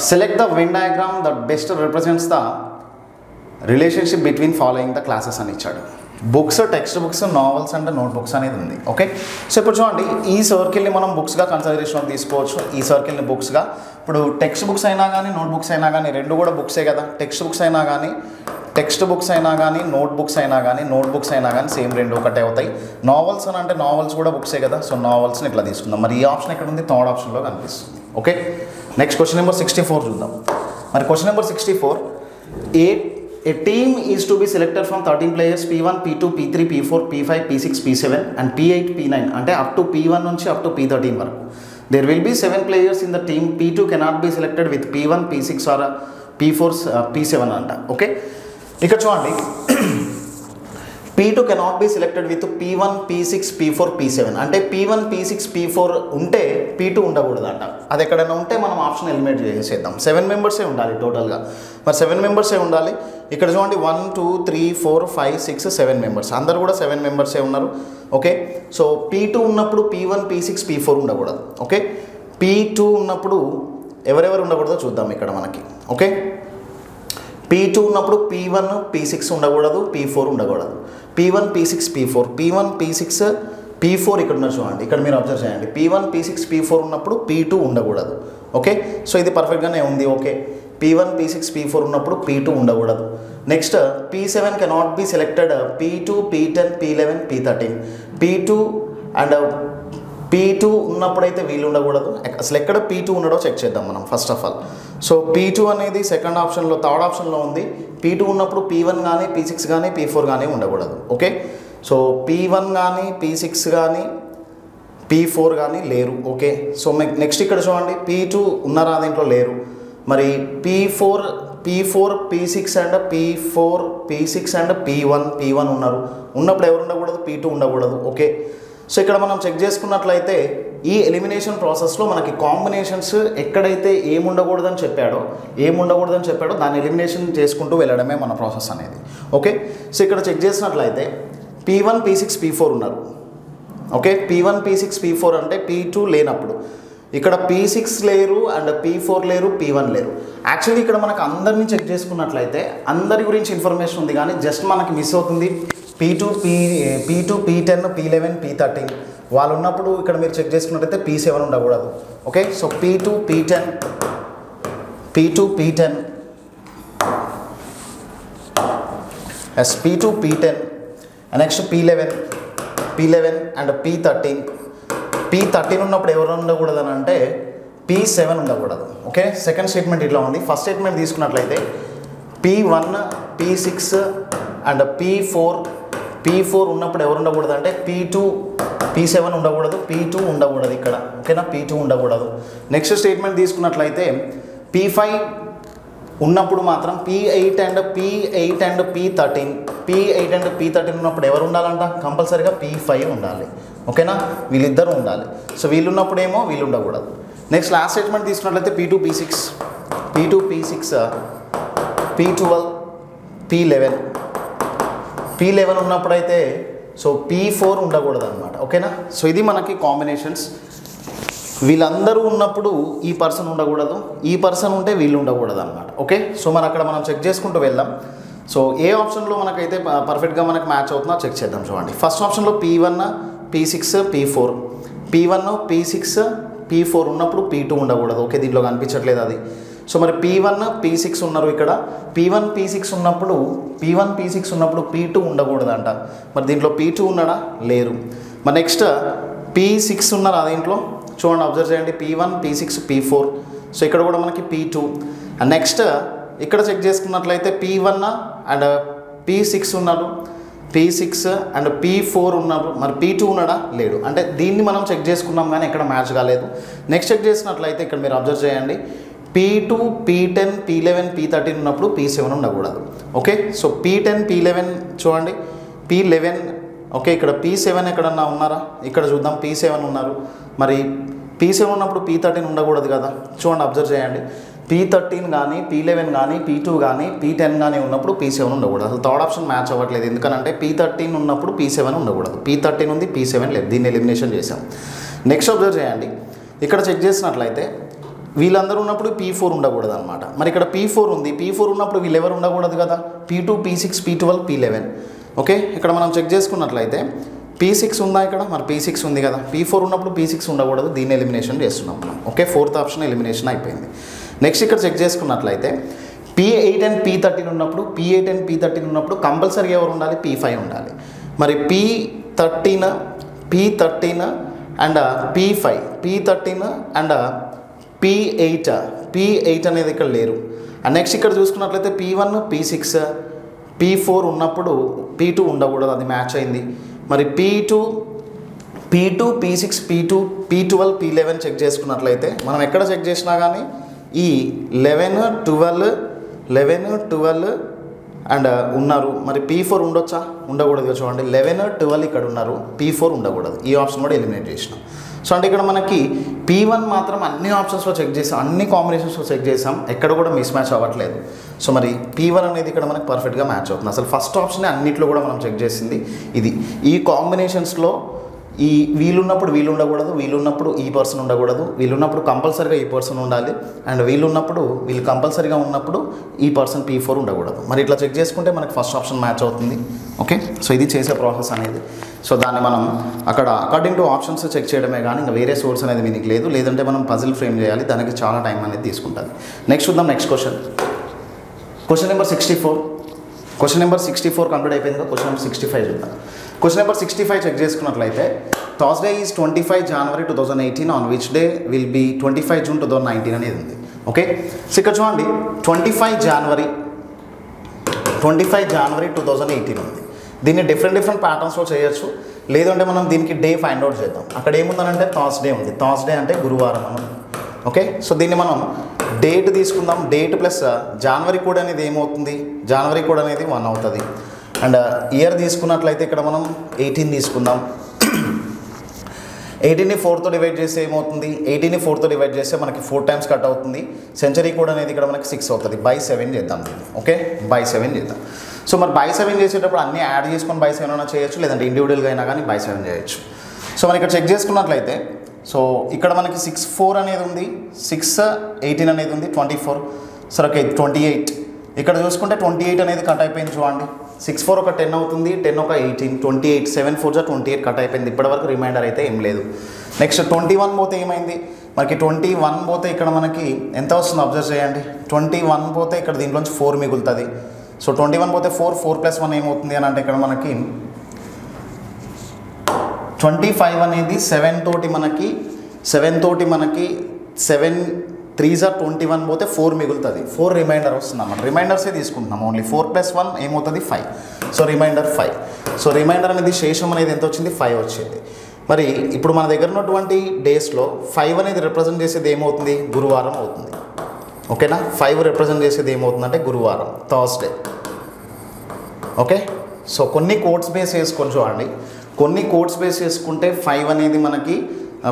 select the Venn diagram that best represents the relationship between following the classes అని ఇచ్చాడు. Books, text books, novels and note books అనేది ఉంది. Okay, so ఇప్పుడు చూడండి, ఈ సర్కిల్ని మనం బుక్స్గా కన్సిడరేషన్లోకి తీసుకోవచ్చు. ఈ సర్కిల్ని బుక్స్గా, ఇప్పుడు టెక్స్ట్ బుక్స్ అయినా కానీ నోట్ బుక్స్ అయినా కానీ రెండు కూడా బుక్సే కదా. టెక్స్ట్ బుక్స్ అయినా కానీ నోట్ బుక్స్ అయినా కానీ సేమ్ రెండు ఒకటే అవుతాయి. నావెల్స్ అని అంటే నావెల్స్ కూడా బుక్సే కదా. సో నావెల్స్ని ఇట్లా తీసుకుందాం. మరి ఈ ఆప్షన్ ఎక్కడ ఉంది, థర్డ్ ఆప్షన్లో కనిపిస్తుంది. ఓకే, నెక్స్ట్ క్వశ్చన్ నెంబర్ 64 చూద్దాం. మరి question number 64, A team is to be selected from 13 players P1, P2, P3, P4, P5, P6, P7 and P8, P9 అంటే up to P1 నుంచి up to P13 వరకు. There will be 7 players in the team. P2 cannot be selected with P1, P6 or P4, P7 అంట. Okay, ఇక్కడ చూడండి, P2 cannot be selected with P1, P6, P4, P7 అంటే P1, P6, P4 ఉంటే P2 ఉండకూడదంట. అది ఎక్కడైనా ఉంటే మనం option eliminate చేసేద్దాం. 7 మెంబర్సే ఉండాలి టోటల్గా. మరి 7 మెంబర్సే ఉండాలి. ఇక్కడ చూడండి, 1 2 3 4 5 6 7 మెంబర్స్, అందరు కూడా 7 మెంబర్సే ఉన్నారు. ఓకే, సో P2 ఉన్నప్పుడు P1, P6, P4 ఉండకూడదు. ఓకే, P2 ఉన్నప్పుడు ఎవరెవరు ఉండకూడదో చూద్దాం ఇక్కడ మనకి. ఓకే, P2 ఉన్నప్పుడు P1, P6 ఉండకూడదు, P4 ఉండకూడదు. P1, P6, P4, P1, P6, P4 ఇక్కడ ఉన్నారు చూడండి. ఇక్కడ మీరు అబ్జర్వ్ చేయండి, P1, P6, P4 ఉన్నప్పుడు P2 ఉండకూడదు. ఓకే, సో ఇది పర్ఫెక్ట్గానే ఉంది. ఓకే, P1, P6, P4 ఉన్నప్పుడు P2 ఉండకూడదు. Next P7 cannot be selected P2, P10, P11, P13. P2 and P2 ఉన్నప్పుడైతే వీళ్ళు ఉండకూడదు. అసలు ఎక్కడ P2 ఉండడో చెక్ చేద్దాం మనం first of all. So P2 అనేది సెకండ్ ఆప్షన్లో, థర్డ్ ఆప్షన్లో ఉంది. P2 ఉన్నప్పుడు P1 కానీ P6 కానీ P4 కానీ ఉండకూడదు. ఓకే, సో P1 కానీ P6 కానీ P4 కానీ లేరు. ఓకే, సో నెక్స్ట్ ఇక్కడ చూడండి, P2 ఉన్నారా దీంట్లో, లేరు. మరి P4, P6 and P6 and P1 ఉన్నారు. ఉన్నప్పుడు ఎవరు ఉండకూడదు, P2 ఉండకూడదు. ఓకే, సో ఇక్కడ మనం చెక్ చేసుకున్నట్లయితే ఈ ఎలిమినేషన్ ప్రాసెస్లో మనకి కాంబినేషన్స్ ఎక్కడైతే ఏముండకూడదని చెప్పాడో దాన్ని ఎలిమినేషన్ చేసుకుంటూ వెళ్ళడమే మన ప్రాసెస్ అనేది. ఓకే, సో ఇక్కడ చెక్ చేసినట్లయితే P1, P6, P4 ఉన్నారు. ఓకే, P1, P6, P4 అంటే P2 లేనప్పుడు. ఇక్కడ P6 లేరు అండ్ P4 లేరు, P1 లేరు. యాక్చువల్లీ ఇక్కడ మనకు అందరినీ చెక్ చేసుకున్నట్లయితే అందరి గురించి ఇన్ఫర్మేషన్ ఉంది, కానీ జస్ట్ మనకి మిస్ అవుతుంది P2, P10, P11, P13 వాళ్ళు ఉన్నప్పుడు. ఇక్కడ మీరు చెక్ చేసుకున్నట్లయితే P7 ఉండకూడదు. Okay, so P2, P10 P2, P10 next P11 and P13 ఉన్నప్పుడు ఎవరు ఉండకూడదు అని అంటే P7 ఉండకూడదు. ఓకే, సెకండ్ స్టేట్మెంట్ ఇట్లా ఉంది. ఫస్ట్ స్టేట్మెంట్ తీసుకున్నట్లయితే P1, P6 అండ్ P4 ఉన్నప్పుడు ఎవరు ఉండకూడదు అంటే P7 ఉండకూడదు, P2 ఉండకూడదు ఇక్కడ. ఓకేనా, P2 ఉండకూడదు. నెక్స్ట్ స్టేట్మెంట్ తీసుకున్నట్లయితే P5 ఉన్నప్పుడు మాత్రం P8 అండ్ P13 ఉన్నప్పుడు ఎవరు ఉండాలంట, కంపల్సరీగా P5 ఉండాలి. ఓకేనా, వీళ్ళిద్దరూ ఉండాలి. సో వీళ్ళు ఉన్నప్పుడేమో వీళ్ళు ఉండకూడదు. నెక్స్ట్ లాస్ట్ స్టేట్మెంట్ తీసుకున్నట్లయితే P2, P6 P12, P11 ఉన్నప్పుడైతే సో P4 ఉండకూడదు అనమాట. ఓకేనా, సో ఇది మనకి కాంబినేషన్స్. వీళ్ళందరూ ఉన్నప్పుడు ఈ పర్సన్ ఉండకూడదు, ఈ పర్సన్ ఉంటే వీళ్ళు ఉండకూడదు అనమాట. ఓకే, సో మనం అక్కడ మనం చెక్ చేసుకుంటూ వెళ్దాం. సో ఏ ఆప్షన్లో మనకైతే పర్ఫెక్ట్గా మనకు మ్యాచ్ అవుతుందో చెక్ చేద్దాం. చూడండి, ఫస్ట్ ఆప్షన్లో P1, P6, P4, P1, P6, P4 ఉన్నప్పుడు P2 ఉండకూడదు. ఓకే, దీంట్లో కనిపించట్లేదు అది. సో మరి P1, P6 ఉన్నారు ఇక్కడ. P1, P6 ఉన్నప్పుడు P2 ఉండకూడదంట. మరి దీంట్లో P2 ఉన్నాడా, లేరు. మరి నెక్స్ట్ P6 ఉన్నారా దీంట్లో, చూడండి అబ్జర్వ్ చేయండి, P1, P6, P4. సో ఇక్కడ కూడా మనకి P2. అండ్ నెక్స్ట్ ఇక్కడ చెక్ చేసుకున్నట్లయితే P1 అండ్ P6 ఉన్నారు, P6 అండ్ P4 ఉన్నారు, మరి P2 ఉన్నాడా లేడు. అంటే దీన్ని మనం చెక్ చేసుకున్నాం కానీ ఎక్కడ మ్యాచ్ కాలేదు. నెక్స్ట్ చెక్ చేసినట్లయితే ఇక్కడ మీరు అబ్జర్వ్ చేయండి, P2, P10, P11, P13 ఉన్నప్పుడు P7 ఉండకూడదు. ఓకే, సో P10, P11 చూడండి, P11 ఓకే, ఇక్కడ P7 ఎక్కడన్నా ఉన్నారా, ఇక్కడ చూద్దాం P7 ఉన్నారు. మరి P7 ఉన్నప్పుడు P13 ఉండకూడదు కదా. చూడండి అబ్జర్వ్ చేయండి, P13 కానీ P11 కానీ P2 కానీ P10 కానీ ఉన్నప్పుడు P7 ఉండకూడదు. అసలు థర్డ్ ఆప్షన్ మ్యాచ్ అవ్వట్లేదు. ఎందుకంటే P13 ఉన్నప్పుడు P7 ఉండకూడదు, P13 ఉంది P7 లేదు, దీన్ని ఎలిమినేషన్ చేసాం. నెక్స్ట్ అబ్జర్వ్ చేయండి, ఇక్కడ చెక్ చేసినట్లయితే వీళ్ళందరూ ఉన్నప్పుడు P4 ఉండకూడదు అనమాట. మరి ఇక్కడ P4 ఉంది, P4 ఉన్నప్పుడు వీళ్ళు ఎవరు ఉండకూడదు కదా, P2, P6, P12, P11. Okay, ఇక్కడ మనం చెక్ చేసుకున్నట్లయితే P6 ఉందా ఇక్కడ, మరి P6 ఉంది కదా, P4 ఉన్నప్పుడు P6 ఉండకూడదు, దీన్ని ఎలిమినేషన్ చేస్తున్నాం మనం. ఓకే, ఫోర్త్ ఆప్షన్ ఎలిమినేషన్ అయిపోయింది. నెక్స్ట్ ఇక్కడ చెక్ చేసుకున్నట్లయితే P8 అండ్ P13 ఉన్నప్పుడు, P8 అండ్ P13 ఉన్నప్పుడు కంపల్సరీగా ఎవరు ఉండాలి, P5 ఉండాలి. మరి P13 and P13 and P8 అనేది ఇక్కడ లేరు. అండ్ నెక్స్ట్ ఇక్కడ చూసుకున్నట్లయితే P1, P6, P4 ఉన్నప్పుడు P2 ఉండకూడదు, అది మ్యాచ్ అయింది. మరి P2, P6, P12, P11 check చేసుకున్నట్లయితే మనం ఎక్కడ చెక్ చేసినా కానీ ఈ 11, 12 అండ్ ఉన్నారు. మరి P4 ఉండొచ్చా, ఉండకూడదు. చూడండి 11, 12 ఇక్కడ ఉన్నారు, P4 ఉండకూడదు. ఈ ఆప్షన్ కూడా ఎలిమినేట్ చేసినాం. సో అంటే ఇక్కడ మనకి P1 మాత్రం అన్ని ఆప్షన్స్లో చెక్ చేసాం, అన్ని కాంబినేషన్స్లో చెక్ చేసాం, ఎక్కడ కూడా మిస్ మ్యాచ్ అవ్వట్లేదు. సో మరి P1 అనేది ఇక్కడ మనకి పర్ఫెక్ట్గా మ్యాచ్ అవుతుంది. అసలు ఫస్ట్ ఆప్షన్ అన్నింటిలో కూడా మనం చెక్ చేసింది ఇది. ఈ కాంబినేషన్స్లో ఈ వీళ్ళున్నప్పుడు వీళ్ళు ఉండకూడదు, వీళ్ళున్నప్పుడు ఈ పర్సన్ ఉండకూడదు, వీళ్ళున్నప్పుడు కంపల్సరీగా ఈ పర్సన్ ఉండాలి, అండ్ వీళ్ళున్నప్పుడు వీళ్ళు కంపల్సరీగా ఉన్నప్పుడు ఈ పర్సన్ P4 ఉండకూడదు. మరి ఇట్లా చెక్ చేసుకుంటే మనకి ఫస్ట్ ఆప్షన్ మ్యాచ్ అవుతుంది. ఓకే, సో ఇది చేసే ప్రాసెస్ అనేది. సో దాన్ని మనం అక్కడ అకార్డింగ్ టు ఆప్షన్స్ చెక్ చేయడమే కానీ ఇంకా వేరే సోర్స్ అనేది మీకు లేదు. లేదంటే మనం పజిల్ ఫ్రేమ్ చేయాలి, దానికి చాలా టైం అనేది తీసుకుంటుంది. నెక్స్ట్ చూద్దాం, next question number 64. Question number 64 complete అయిపోయింది కదా. క్వశ్చన్ నెంబర్ 65 చూద్దాం. క్వశ్చన్ నెంబర్ 65 చెక్ చేసుకున్నట్లయితే Thursday is 25 January 2018 on which day will be 25 June 2019 అనేది ఉంది. ఓకే, సో ఇక్కడ చూడండి 25 January 2018 ఉంది. దీన్ని డిఫరెంట్ ప్యాటర్న్స్లో చేయొచ్చు, లేదంటే మనం దీనికి డే ఫైండ్ అవుట్ చేద్దాం. అక్కడ ఏముందనంటే థర్స్డే ఉంది, థర్స్డే అంటే గురువారం అని. ఓకే, సో దీన్ని మనం డేట్ తీసుకుందాం, డేట్ ప్లస్ జనవరి కోడ్ అనేది ఏమవుతుంది, జనవరి కోడ్ అనేది 1 అవుతుంది. అండ్ ఇయర్ తీసుకున్నట్లయితే ఇక్కడ మనం 18 తీసుకుందాం. 18ని 4తో డివైడ్ చేస్తే ఏమవుతుంది, 18ని 4తో డివైడ్ చేస్తే మనకి 4 times కట్ అవుతుంది. సెంచరీ కోడ్ అనేది ఇక్కడ మనకి 6 అవుతుంది. బై 7 చేద్దాం దీన్ని. ఓకే, బై 7 చేద్దాం. సో మరి బై 7 చేసేటప్పుడు అన్నీ యాడ్ చేసుకొని బై 7 అయినా చేయొచ్చు, లేదంటే ఇండివిజువల్గా అయినా కానీ బై 7 చేయొచ్చు. సో మనం ఇక్కడ చెక్ చేసుకున్నట్లయితే సో ఇక్కడ మనకి 6, 4 అనేది ఉంది, 6, 18 అనేది ఉంది, 24. సరే ఓకే, 28. ఇక్కడ చూసుకుంటే 28 అనేది కట్ అయిపోయింది. చూడండి 6, 4 ఒక 10 అవుతుంది, 10 ఒక 18, 28, 7, 4 28 కట్ అయిపోయింది. ఇప్పటివరకు రిమైండర్ అయితే ఏం లేదు. నెక్స్ట్ 21 పోతే ఏమైంది, మనకి 21 పోతే ఇక్కడ మనకి ఎంత వస్తుంది అబ్జర్వ్ చేయండి. 21 పోతే ఇక్కడ దీంట్లోంచి 4 మిగులుతుంది. సో 21 పోతే 4 + 1 ఏమవుతుంది అని అంటే ఇక్కడ మనకి 25 అనేది 7 తోటి మనకి 7 3s are 21 పోతే 4 మిగులుతుంది. 4 రిమైండర్ వస్తుంది అన్నమాట. రిమైండర్సే తీసుకుంటున్నాం ఓన్లీ. 4 + 1 ఏమవుతుంది 5. So remainder 5. సో రిమైండర్ అనేది శేషం అనేది ఎంత వచ్చింది, 5 వచ్చింది. మరి ఇప్పుడు మన దగ్గర ఉన్నటువంటి డేస్లో 5 అనేది రిప్రజెంట్ చేసేది ఏమవుతుంది, గురువారం అవుతుంది. ఓకేనా, 5 రిప్రజెంట్ చేసేది ఏమవుతుందంటే గురువారం, థర్స్డే. ఓకే, సో కొన్ని కోడ్స్ బేస్ చేసుకొని చూడండి, కొన్ని కోడ్స్ బేస్ చేసుకుంటే 5 అనేది మనకి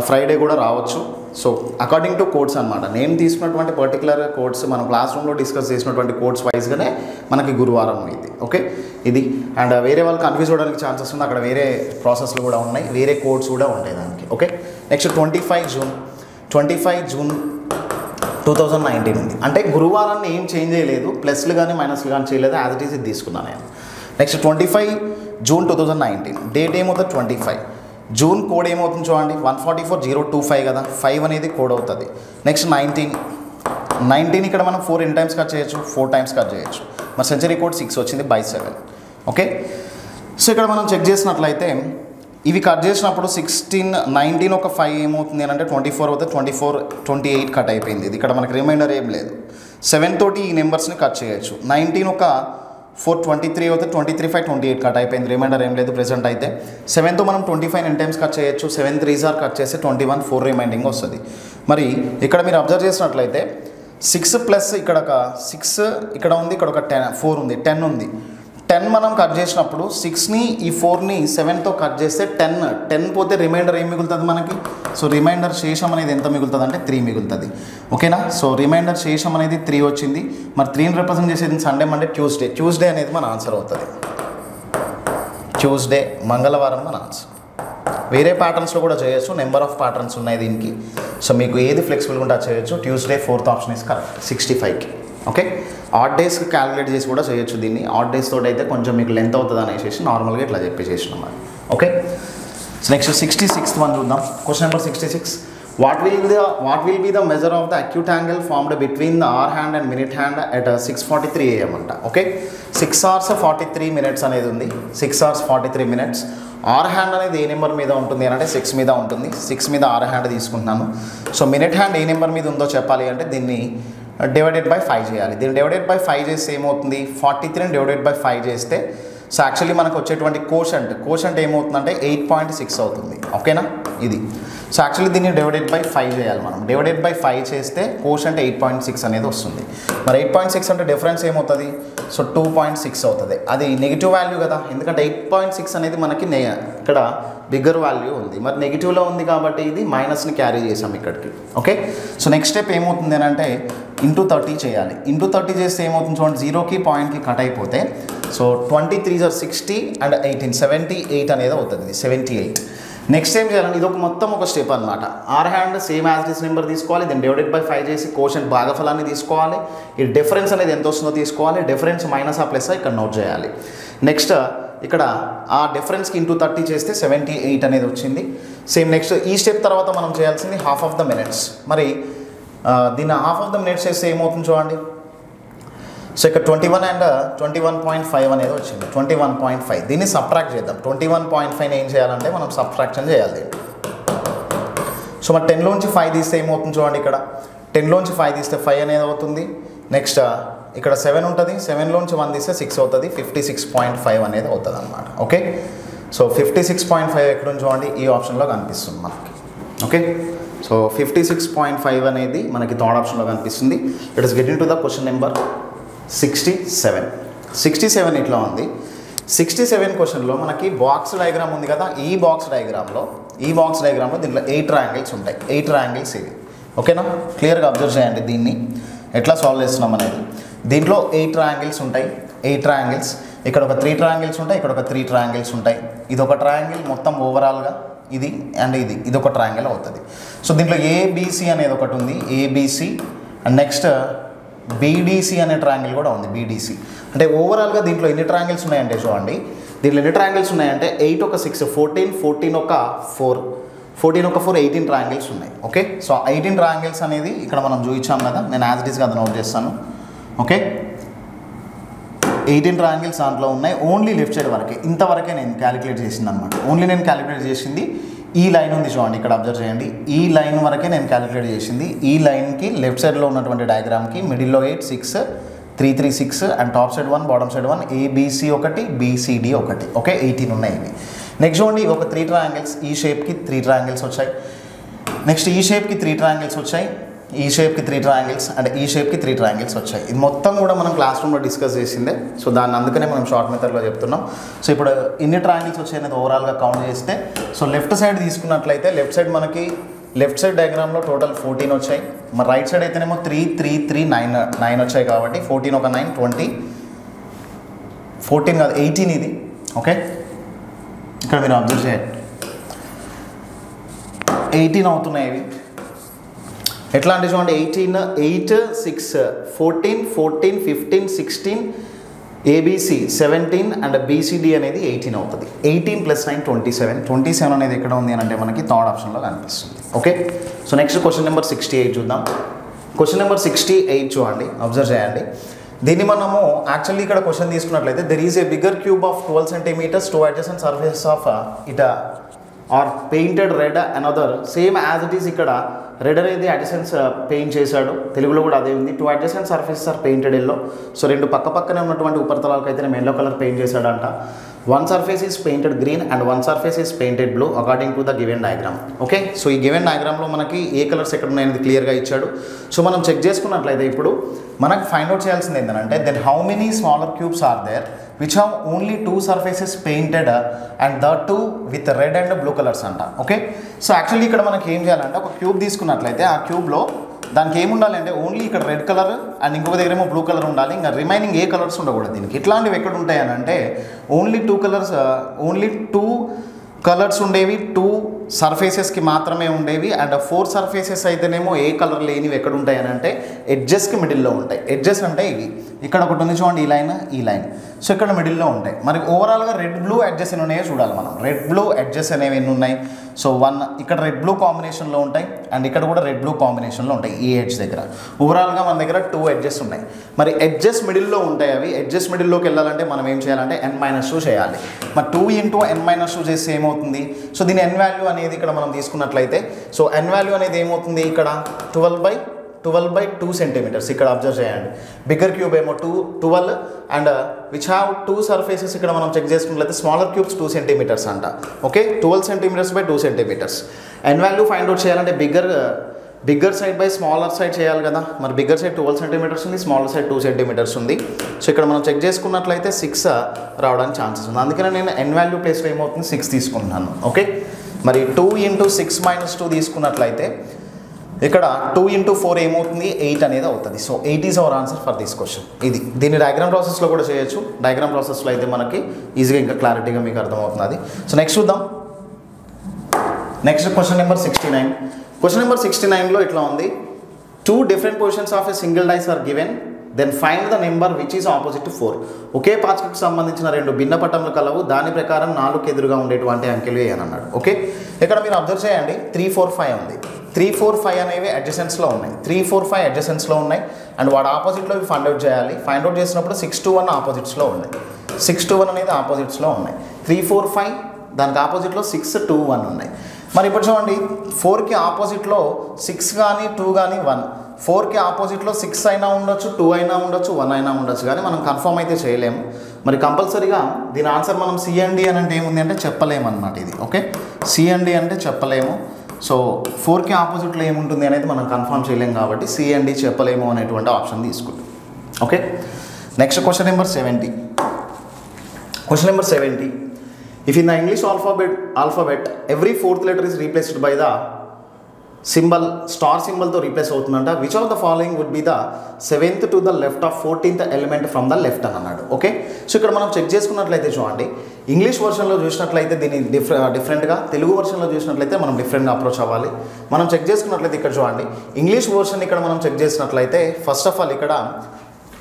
ఫ్రైడే కూడా రావచ్చు. సో అకార్డింగ్ టు కోడ్స్ అనమాట. నేను తీసుకున్నటువంటి పర్టికులర్ కోడ్స్ మనం క్లాస్ రూమ్లో డిస్కస్ చేసినటువంటి కోడ్స్ వైజ్గానే మనకి గురువారం ఇది. ఓకే, ఇది అండ్ వేరే వాళ్ళు కన్ఫ్యూజ్ అవ్వడానికి ఛాన్సెస్ ఉంది, అక్కడ వేరే ప్రాసెస్లు కూడా ఉన్నాయి, వేరే కోడ్స్ కూడా ఉంటాయి దానికి. ఓకే, నెక్స్ట్ 25 June 2019 ఉంది. అంటే గురువారాన్ని ఏం చేంజ్ చేయలేదు, ప్లస్లు కానీ మైనస్లు కానీ చేయలేదు, యాజ్ ఇట్ ఈస్ ఇది తీసుకున్నాను నేను. నెక్స్ట్ 25 June 2019 డేట్ ఏమవుతుంది 25. జూన్ కోడ్ ఏమవుతుంది చూడండి, 144025 కదా, 5 అనేది కోడ్ అవుతుంది. నెక్స్ట్ 19 ఇక్కడ మనం 4 ఎన్ని టైమ్స్ కట్ చేయొచ్చు, 4 times కట్ చేయొచ్చు. మరి సెంచరీ కోడ్ 6 వచ్చింది బై 7. ఓకే, సో ఇక్కడ మనం చెక్ చేసినట్లయితే ఇవి కట్ చేసినప్పుడు 19 ఒక 5 ఏమవుతుంది అని అంటే 24 అవుతుంది. 28 కట్ అయిపోయింది. ఇది ఇక్కడ మనకి రిమైండర్ ఏం లేదు. 7 తోటి ఈ నెంబర్స్ని కట్ చేయొచ్చు. 19 ఒక 4 23 అవుతుంది, 23 5 28 కట్ అయిపోయింది, రిమైండర్ ఏం లేదు ప్రెసెంట్ అయితే. 7తో మనం 25 ఎన్ టైమ్స్ కట్ చేయొచ్చు, 7 3s కట్ చేస్తే 21 4 రిమైండింగ్ వస్తుంది. మరి ఇక్కడ మీరు అబ్జర్వ్ చేసినట్లయితే 6 ప్లస్ ఇక్కడ ఒక 6 ఇక్కడ ఉంది, ఇక్కడ ఒక 4 ఉంది, 10 ఉంది. 10 మనం కట్ చేసినప్పుడు 6ని ఈ 4ని 7తో కట్ చేస్తే 10 పోతే రిమైండర్ ఏం మిగులుతుంది మనకి? సో రిమైండర్ శేషం అనేది ఎంత మిగులుతుంది అంటే 3 మిగులుతుంది. ఓకేనా? సో రిమైండర్ శేషం అనేది 3 వచ్చింది. మరి 3ని రిప్రజెంట్ చేసేది సండే మండే ట్యూస్డే అనేది మన ఆన్సర్ అవుతుంది. ట్యూస్డే మంగళవారం మన ఆన్సర్. వేరే ప్యాటర్న్స్లో కూడా చేయొచ్చు, నెంబర్ ఆఫ్ ప్యాటర్న్స్ ఉన్నాయి దీనికి. సో మీకు ఏది ఫ్లెక్సిబుల్గా ఉంటే చేయొచ్చు. Tuesday 4th option is correct 65కి. ఓకే, ఆడ్ డేస్కి క్యాలిక్యులేట్ చేసి కూడా చేయొచ్చు దీన్ని. ఆడ్ డేస్ తోటి అయితే కొంచెం మీకు లెంత్ అవుతుంది అనేసి నార్మల్గా ఇట్లా చెప్పేసేసినాం మరి. Okay, so next 66th one చూద్దాం. Question number 66. What will be the measure of the acute angle formed between the hour hand and minute hand at 6:43 AM అంట. ఓకే, 6 hours 43 minutes అనేది ఉంది. 6 hours 43 minutes. ఆర్ హ్యాండ్ అనేది ఏ number మీద ఉంటుంది అని అంటే 6 మీద ఉంటుంది. 6 మీద ఆర్ హ్యాండ్ తీసుకుంటున్నాను. సో మినిట్ హ్యాండ్ ఏ నెంబర్ మీద ఉందో చెప్పాలి అంటే దీన్ని డివైడెడ్ బై 5 చేయాలి. దీన్ని డివైడెడ్ బై 5 చేస్తే ఏమవుతుంది? 43ని డివైడెడ్ బై 5 చేస్తే సో యాక్చువల్లీ మనకు వచ్చేటువంటి కోషంట్ ఏమవుతుందంటే 8.6 అవుతుంది. ఓకేనా? ఇది సో యాక్చువల్లీ దీన్ని డివైడెడ్ బై 5 చేయాలి మనం. డివైడెడ్ బై 5 చేస్తే కోషంట్ 8.6 అనేది వస్తుంది. మరి 8.6 అంటే డిఫరెన్స్ ఏమవుతుంది? సో 2.6 అవుతుంది. అది నెగిటివ్ వాల్యూ కదా, ఎందుకంటే 8.6 అనేది మనకి ఇక్కడ బిగ్గర్ వాల్యూ ఉంది. మరి నెగిటివ్లో ఉంది కాబట్టి ఇది మైనస్ని క్యారీ చేసాం ఇక్కడికి. ఓకే, సో నెక్స్ట్ స్టెప్ ఏమవుతుంది అని అంటే ఇంటూ 30 చేయాలి. ఇంటూ 30 చేస్తే ఏమవుతుంది చూడండి, 0కి పాయింట్కి కట్ అయిపోతే సో 23 are 60 and 18 78 అనేది అవుతుంది. 78. నెక్స్ట్ ఏం చేయాలంటే ఇది మొత్తం ఒక స్టెప్ అనమాట. Or hand same as this number తీసుకోవాలి, దీన్ని డివైడెడ్ బై 5 చేసి కోషంట్ భాగఫలాన్ని తీసుకోవాలి. ఈ డిఫరెన్స్ అనేది ఎంత వస్తుందో తీసుకోవాలి. డిఫరెన్స్ మైనస్ ఆ ప్లస్ ఇక్కడ నోట్ చేయాలి. నెక్స్ట్ ఇక్కడ ఆ డిఫరెన్స్కి ఇంటూ 30 చేస్తే 78 అనేది వచ్చింది. సేమ్ నెక్స్ట్ ఈ స్టెప్ తర్వాత మనం చేయాల్సింది హాఫ్ ఆఫ్ ద మినిట్స్. మరి దీన్ని హాఫ్ ఆఫ్ ద మినిట్స్ చేస్తే ఏమవుతుంది చూడండి. సో ఇక్కడ 21 and 21.5 అనేది వచ్చింది. 21.5 దీన్ని సబ్ట్రాక్ట్ చేద్దాం. 21.5 ఏం చేయాలంటే మనం సబ్ట్రాక్షన్ చేయాలి. సో మరి 10లోంచి 5 తీస్తే ఏమవుతుంది చూడండి. ఇక్కడ 10లోంచి 5 తీస్తే 5 అనేది అవుతుంది. నెక్స్ట్ ఇక్కడ 7 ఉంటుంది. 7లోంచి 1 తీస్తే 6 అవుతుంది. 56.5 అనేది అవుతుంది అనమాట. ఓకే, సో 56.5 ఎక్కడ చూడండి ఈ ఆప్షన్లో కనిపిస్తుంది మనకి. ఓకే, సో 56.5 అనేది మనకి థర్డ్ ఆప్షన్లో కనిపిస్తుంది. It is getting to the question number 67 ఇట్లా ఉంది. 67 క్వశ్చన్లో మనకి బాక్స్ డయాగ్రామ్ ఉంది కదా. ఈ బాక్స్ డయాగ్రామ్లో దీంట్లో 8 ట్రయాంగిల్స్ ఉంటాయి. 8 ట్రయాంగిల్స్ ఇవి. ఓకేనా? క్లియర్గా అబ్జర్వ్ చేయండి దీన్ని ఎట్లా సాల్వ్ చేస్తున్నాం అనేది. దీంట్లో 8 ట్రయాంగిల్స్ ఉంటాయి. 8 ట్రయాంగిల్స్, ఇక్కడ ఒక 3 ట్రయాంగిల్స్ ఉంటాయి, ఇక్కడ ఒక 3 ట్రయాంగిల్స్ ఉంటాయి. ఇది ఒక ట్రయాంగిల్ మొత్తం ఓవరాల్గా ఇది అండ్ ఇది ఒక ట్రయాంగిల్ అవుతుంది. సో దీంట్లో ఏబిసి అనేది ఒకటి ఉంది, ఏబిసి. అండ్ నెక్స్ట్ బీడీసీ అనే ట్రయాంగిల్ కూడా ఉంది, బీడీసీ. అంటే ఓవరాల్గా దీంట్లో ఎన్ని ట్రయాంగిల్స్ ఉన్నాయంటే చూడండి, దీంట్లో ఎన్ని ట్రయాంగిల్స్ ఉన్నాయంటే 8 ఒక 6 14, 14 ఒక 4, 14 ఒక 4 18 ట్రయాంగిల్స్ ఉన్నాయి. ఓకే, సో 18 ట్రయాంగిల్స్ అనేది ఇక్కడ మనం చూపించాం కదా. నేను యాజ్ ఇట్ ఈస్గా అది నోట్ చేస్తాను. ఓకే, 18 ట్రయాంగిల్స్ దాంట్లో ఉన్నాయి. ఓన్లీ లెఫ్ట్ సైడ్ వరకే, ఇంతవరకే నేను క్యాలిక్యులేట్ చేసింది అనమాట. ఓన్లీ నేను క్యాలిక్యులేట్ చేసింది ఈ లైన్ ఉంది చూడండి, ఇక్కడ అబ్జర్వ్ చేయండి. ఈ లైన్ వరకే నేను క్యాలిక్యులేట్ చేసింది. ఈ లైన్కి లెఫ్ట్ సైడ్లో ఉన్నటువంటి డయాగ్రామ్కి మిడిల్లో 8 6 3 3 6 and top side 1 bottom side 1 ABC ఒకటి బీసీడి ఒకటి. ఓకే, 18 ఉన్నాయి ఇవి. నెక్స్ట్ చూడండి ఒక 3 ట్రయాంగిల్స్, ఈ షేప్కి 3 ట్రయాంగిల్స్ వచ్చాయి. నెక్స్ట్ ఈ షేప్కి 3 ట్రయాంగిల్స్ వచ్చాయి, ఈ షేప్కి 3 ట్రయాంగిల్స్ అండ్ ఈ షేప్కి 3 ట్రయాంగిల్స్ వచ్చాయి. ఇది మొత్తం కూడా మనం క్లాస్ రూమ్లో డిస్కస్ చేసిందే. సో దాన్ని అందుకనే మనం షార్ట్ మెథడ్లో చెప్తున్నాం. సో ఇప్పుడు ఎన్ని ట్రయాంగిల్స్ వచ్చాయి అనేది ఓవరాల్గా కౌంట్ చేస్తే సో లెఫ్ట్ సైడ్ తీసుకున్నట్లయితే లెఫ్ట్ సైడ్ మనకి లెఫ్ట్ సైడ్ డయాగ్రామ్లో టోటల్ 14 వచ్చాయి. మరి రైట్ సైడ్ అయితేనేమో 3 3 3 9 వచ్చాయి కాబట్టి 14 ఒక 9 20 14 కాదు 18 ఇది. ఓకే, ఇక్కడ మీరు అబ్జర్వ్ చేయండి 18 అవుతున్నాయి ఇవి. ఎట్లా అంటే చూడండి 18 8 6 14 14 15 16 ఏబిసి 17 అండ్ బీసీడీ అనేది 18 అవుతుంది. 18 + 9 27. 27 అనేది ఎక్కడ ఉంది అని అంటే మనకి థర్డ్ ఆప్షన్లో కనిపిస్తుంది. Okay, so next question number 68 చూద్దాం. క్వశ్చన్ నెంబర్ 68 చూడండి, అబ్జర్వ్ చేయండి. దీన్ని మనము యాక్చువల్లీ ఇక్కడ క్వశ్చన్ తీసుకున్నట్లయితే there is a bigger cube of 12 centimeters to adjacent surface of are painted red another same as it is ఇక్కడ రెడ్ అనేది అడ్జసెన్స్ పెయింట్ చేశాడు, తెలుగులో కూడా అదే ఉంది. 2 adjacent surfaces are painted yellow. So 2 పక్కనే ఉన్నటువంటి ఉపరితలాలకు అయితే నేను ఎల్లో కలర్ పెయింట్ చేశాడంట. 1 surface is painted green and 1 surface is painted blue according to the given diagram. Okay, so ఈ గివెన్ డయాగ్రామ్లో మనకి ఏ కలర్స్ ఎక్కడ ఉన్నాయనేది క్లియర్గా ఇచ్చాడు. సో మనం చెక్ చేసుకున్నట్లయితే ఇప్పుడు మనకు ఫైండ్ అవుట్ చేయాల్సింది ఏంటంటే then how many smaller cubes are there which have only 2 surfaces painted and the two with red and blue colors అంట. ఓకే, సో యాక్చువల్లీ ఇక్కడ మనకి ఏం చేయాలంటే ఒక క్యూబ్ తీసుకున్నట్లయితే ఆ క్యూబ్లో దానికి ఏముండాలి అంటే ఓన్లీ ఇక్కడ రెడ్ కలర్ అండ్ ఇంకొక దగ్గర ఏమో బ్లూ కలర్ ఉండాలి, ఇంకా రిమైనింగ్ ఏ కలర్స్ ఉండకూడదు దీనికి. ఇట్లాంటివి ఎక్కడ ఉంటాయి అని అంటే ఓన్లీ 2 కలర్స్ ఉండేవి 2 సర్ఫేసెస్కి మాత్రమే ఉండేవి. అండ్ 4 సర్ఫేసెస్ అయితేనేమో ఏ కలర్ లేనివి ఎక్కడ ఉంటాయి అని అంటే ఎడ్జెస్కి మిడిల్లో ఉంటాయి. ఎడ్జెస్ అంటే ఇవి ఇక్కడ ఒకటి ఉంది చూడండి, ఈ లైన్ సో ఇక్కడ మిడిల్లో ఉంటాయి. మరి ఓవరాల్గా రెడ్ బ్లూ ఎడ్జెస్ ఎన్ని ఉన్నాయో చూడాలి మనం. రెడ్ బ్లూ ఎడ్జెస్ అనేవి ఎన్ని ఉన్నాయి? సో 1 ఇక్కడ రెడ్ బ్లూ కాంబినేషన్లో ఉంటాయి అండ్ ఇక్కడ కూడా రెడ్ బ్లూ కాంబినేషన్లో ఉంటాయి ఈ ఎడ్జ్ దగ్గర. ఓవరాల్గా మన దగ్గర 2 ఎడ్జెస్ ఉన్నాయి. మరి ఎడ్జెస్ మిడిల్లో ఉంటాయి అవి. ఎడ్జెస్ మిడిల్లోకి వెళ్ళాలంటే మనం ఏం చేయాలంటే n-2 చేయాలి. మరి 2 × n-2 చేస్తే ఏమవుతుంది? సో దీని n వాల్యూ అనేది ఇక్కడ మనం తీసుకున్నట్లయితే సో n వాల్యూ అనేది ఏమవుతుంది ఇక్కడ 12/2 centimeters. ఇక్కడ అబ్జర్వ్ చేయండి, బిగ్గర్ క్యూబ్ ఏమో 12 అండ్ విచ్ హ్యావ్ 2 సర్ఫేసెస్ ఇక్కడ మనం చెక్ చేసుకున్నట్లయితే స్మాలర్ క్యూబ్స్ 2 centimeters అంట. Okay, 12 centimeters by 2 centimeters. n value find out చేయాలంటే bigger side by smaller side చేయాలి కదా. మరి బిగ్గర్ సైడ్ 12 centimeters ఉంది, స్మాలర్ సైడ్ 2 centimeters ఉంది. సో ఇక్కడ మనం చెక్ చేసుకున్నట్లయితే 6 రావడానికి ఛాన్సెస్ ఉంది. అందుకనే నేను n వాల్యూ ప్లేస్లో ఏమవుతుంది 6 తీసుకుంటున్నాను. ఓకే, మరి 2 × 6 - 2 తీసుకున్నట్లయితే ఇక్కడ 2 × 4 ఏమవుతుంది 8 అనేది అవుతుంది. So 8 is our answer for this question. ఇది దీన్ని డయాగ్రామ్ ప్రాసెస్లో కూడా చేయొచ్చు. డయాగ్రామ్ ప్రాసెస్లో అయితే మనకి ఈజీగా ఇంకా క్లారిటీగా మీకు అర్థమవుతుంది. సో నెక్స్ట్ చూద్దాం. Next question number 69. Question number 69లో ఇట్లా ఉంది, 2 different positions of a single dice are given, then find the number which is opposite to 4. ఒకే పాచికకు సంబంధించిన 2 భిన్న పటములు కలవు, దాని ప్రకారం 4 ఎదురుగా ఉండేటువంటి అంకెలు అని అన్నాడు. ఓకే, ఇక్కడ మీరు అబ్జర్వ్ చేయండి 3, 4, 5 ఉంది. 3, 4, 5 అనేవి అడ్జసెన్స్లో ఉన్నాయి. 3, 4, 5 అడ్జసెన్స్లో ఉన్నాయి అండ్ వాడు ఆపోజిట్లో ఇవి ఫైండ్ అవుట్ చేయాలి. ఫైండ్ అవుట్ చేసినప్పుడు 6 to 1 ఆపోజిట్స్లో ఉన్నాయి. 6 to 1 అనేది ఆపోజిట్స్లో ఉన్నాయి. 3, 4, 5 దానికి ఆపోజిట్లో 6, 2, 1 ఉన్నాయి. మరి ఇప్పుడు చూడండి 4కి ఆపోజిట్లో 6 కానీ 2 కానీ 1. 4కి ఆపోజిట్లో 6 అయినా ఉండొచ్చు, 2 అయినా ఉండొచ్చు, 1 అయినా ఉండొచ్చు, కానీ మనం కన్ఫర్మ్ అయితే చేయలేము. మరి కంపల్సరీగా దీని ఆన్సర్ మనం C&D అని అంటే ఏముంది అంటే చెప్పలేము అన్నమాట ఇది. ఓకే, C&D అంటే చెప్పలేము. సో 4కి ఆపోజిట్లో ఏముంటుంది అనేది మనం కన్ఫర్మ్ చేయలేము కాబట్టి C&D చెప్పలేము అనేటువంటి ఆప్షన్ తీసుకుంటాం. Okay, next question number 70. Question number 70. If in the English alphabet every 4th letter is replaced by the symbol star symbol తో రీప్లేస్ అవుతుందంట, which of the following would be the 7th to the left of 14th element from the left అని అన్నాడు. Okay, so ఇక్కడ మనం check చేసుకున్నట్లయితే చూడండి, English వర్షన్లో చూసినట్లయితే దీన్ని డిఫరెంట్గా, తెలుగు వర్షన్లో చూసినట్లయితే మనం డిఫరెంట్గా అప్రోచ్ అవ్వాలి. మనం చెక్ చేసుకున్నట్లయితే ఇక్కడ చూడండి, ఇంగ్లీష్ వర్షన్ ఇక్కడ మనం చెక్ చేసినట్లయితే ఫస్ట్ ఆఫ్ ఆల్ ఇక్కడ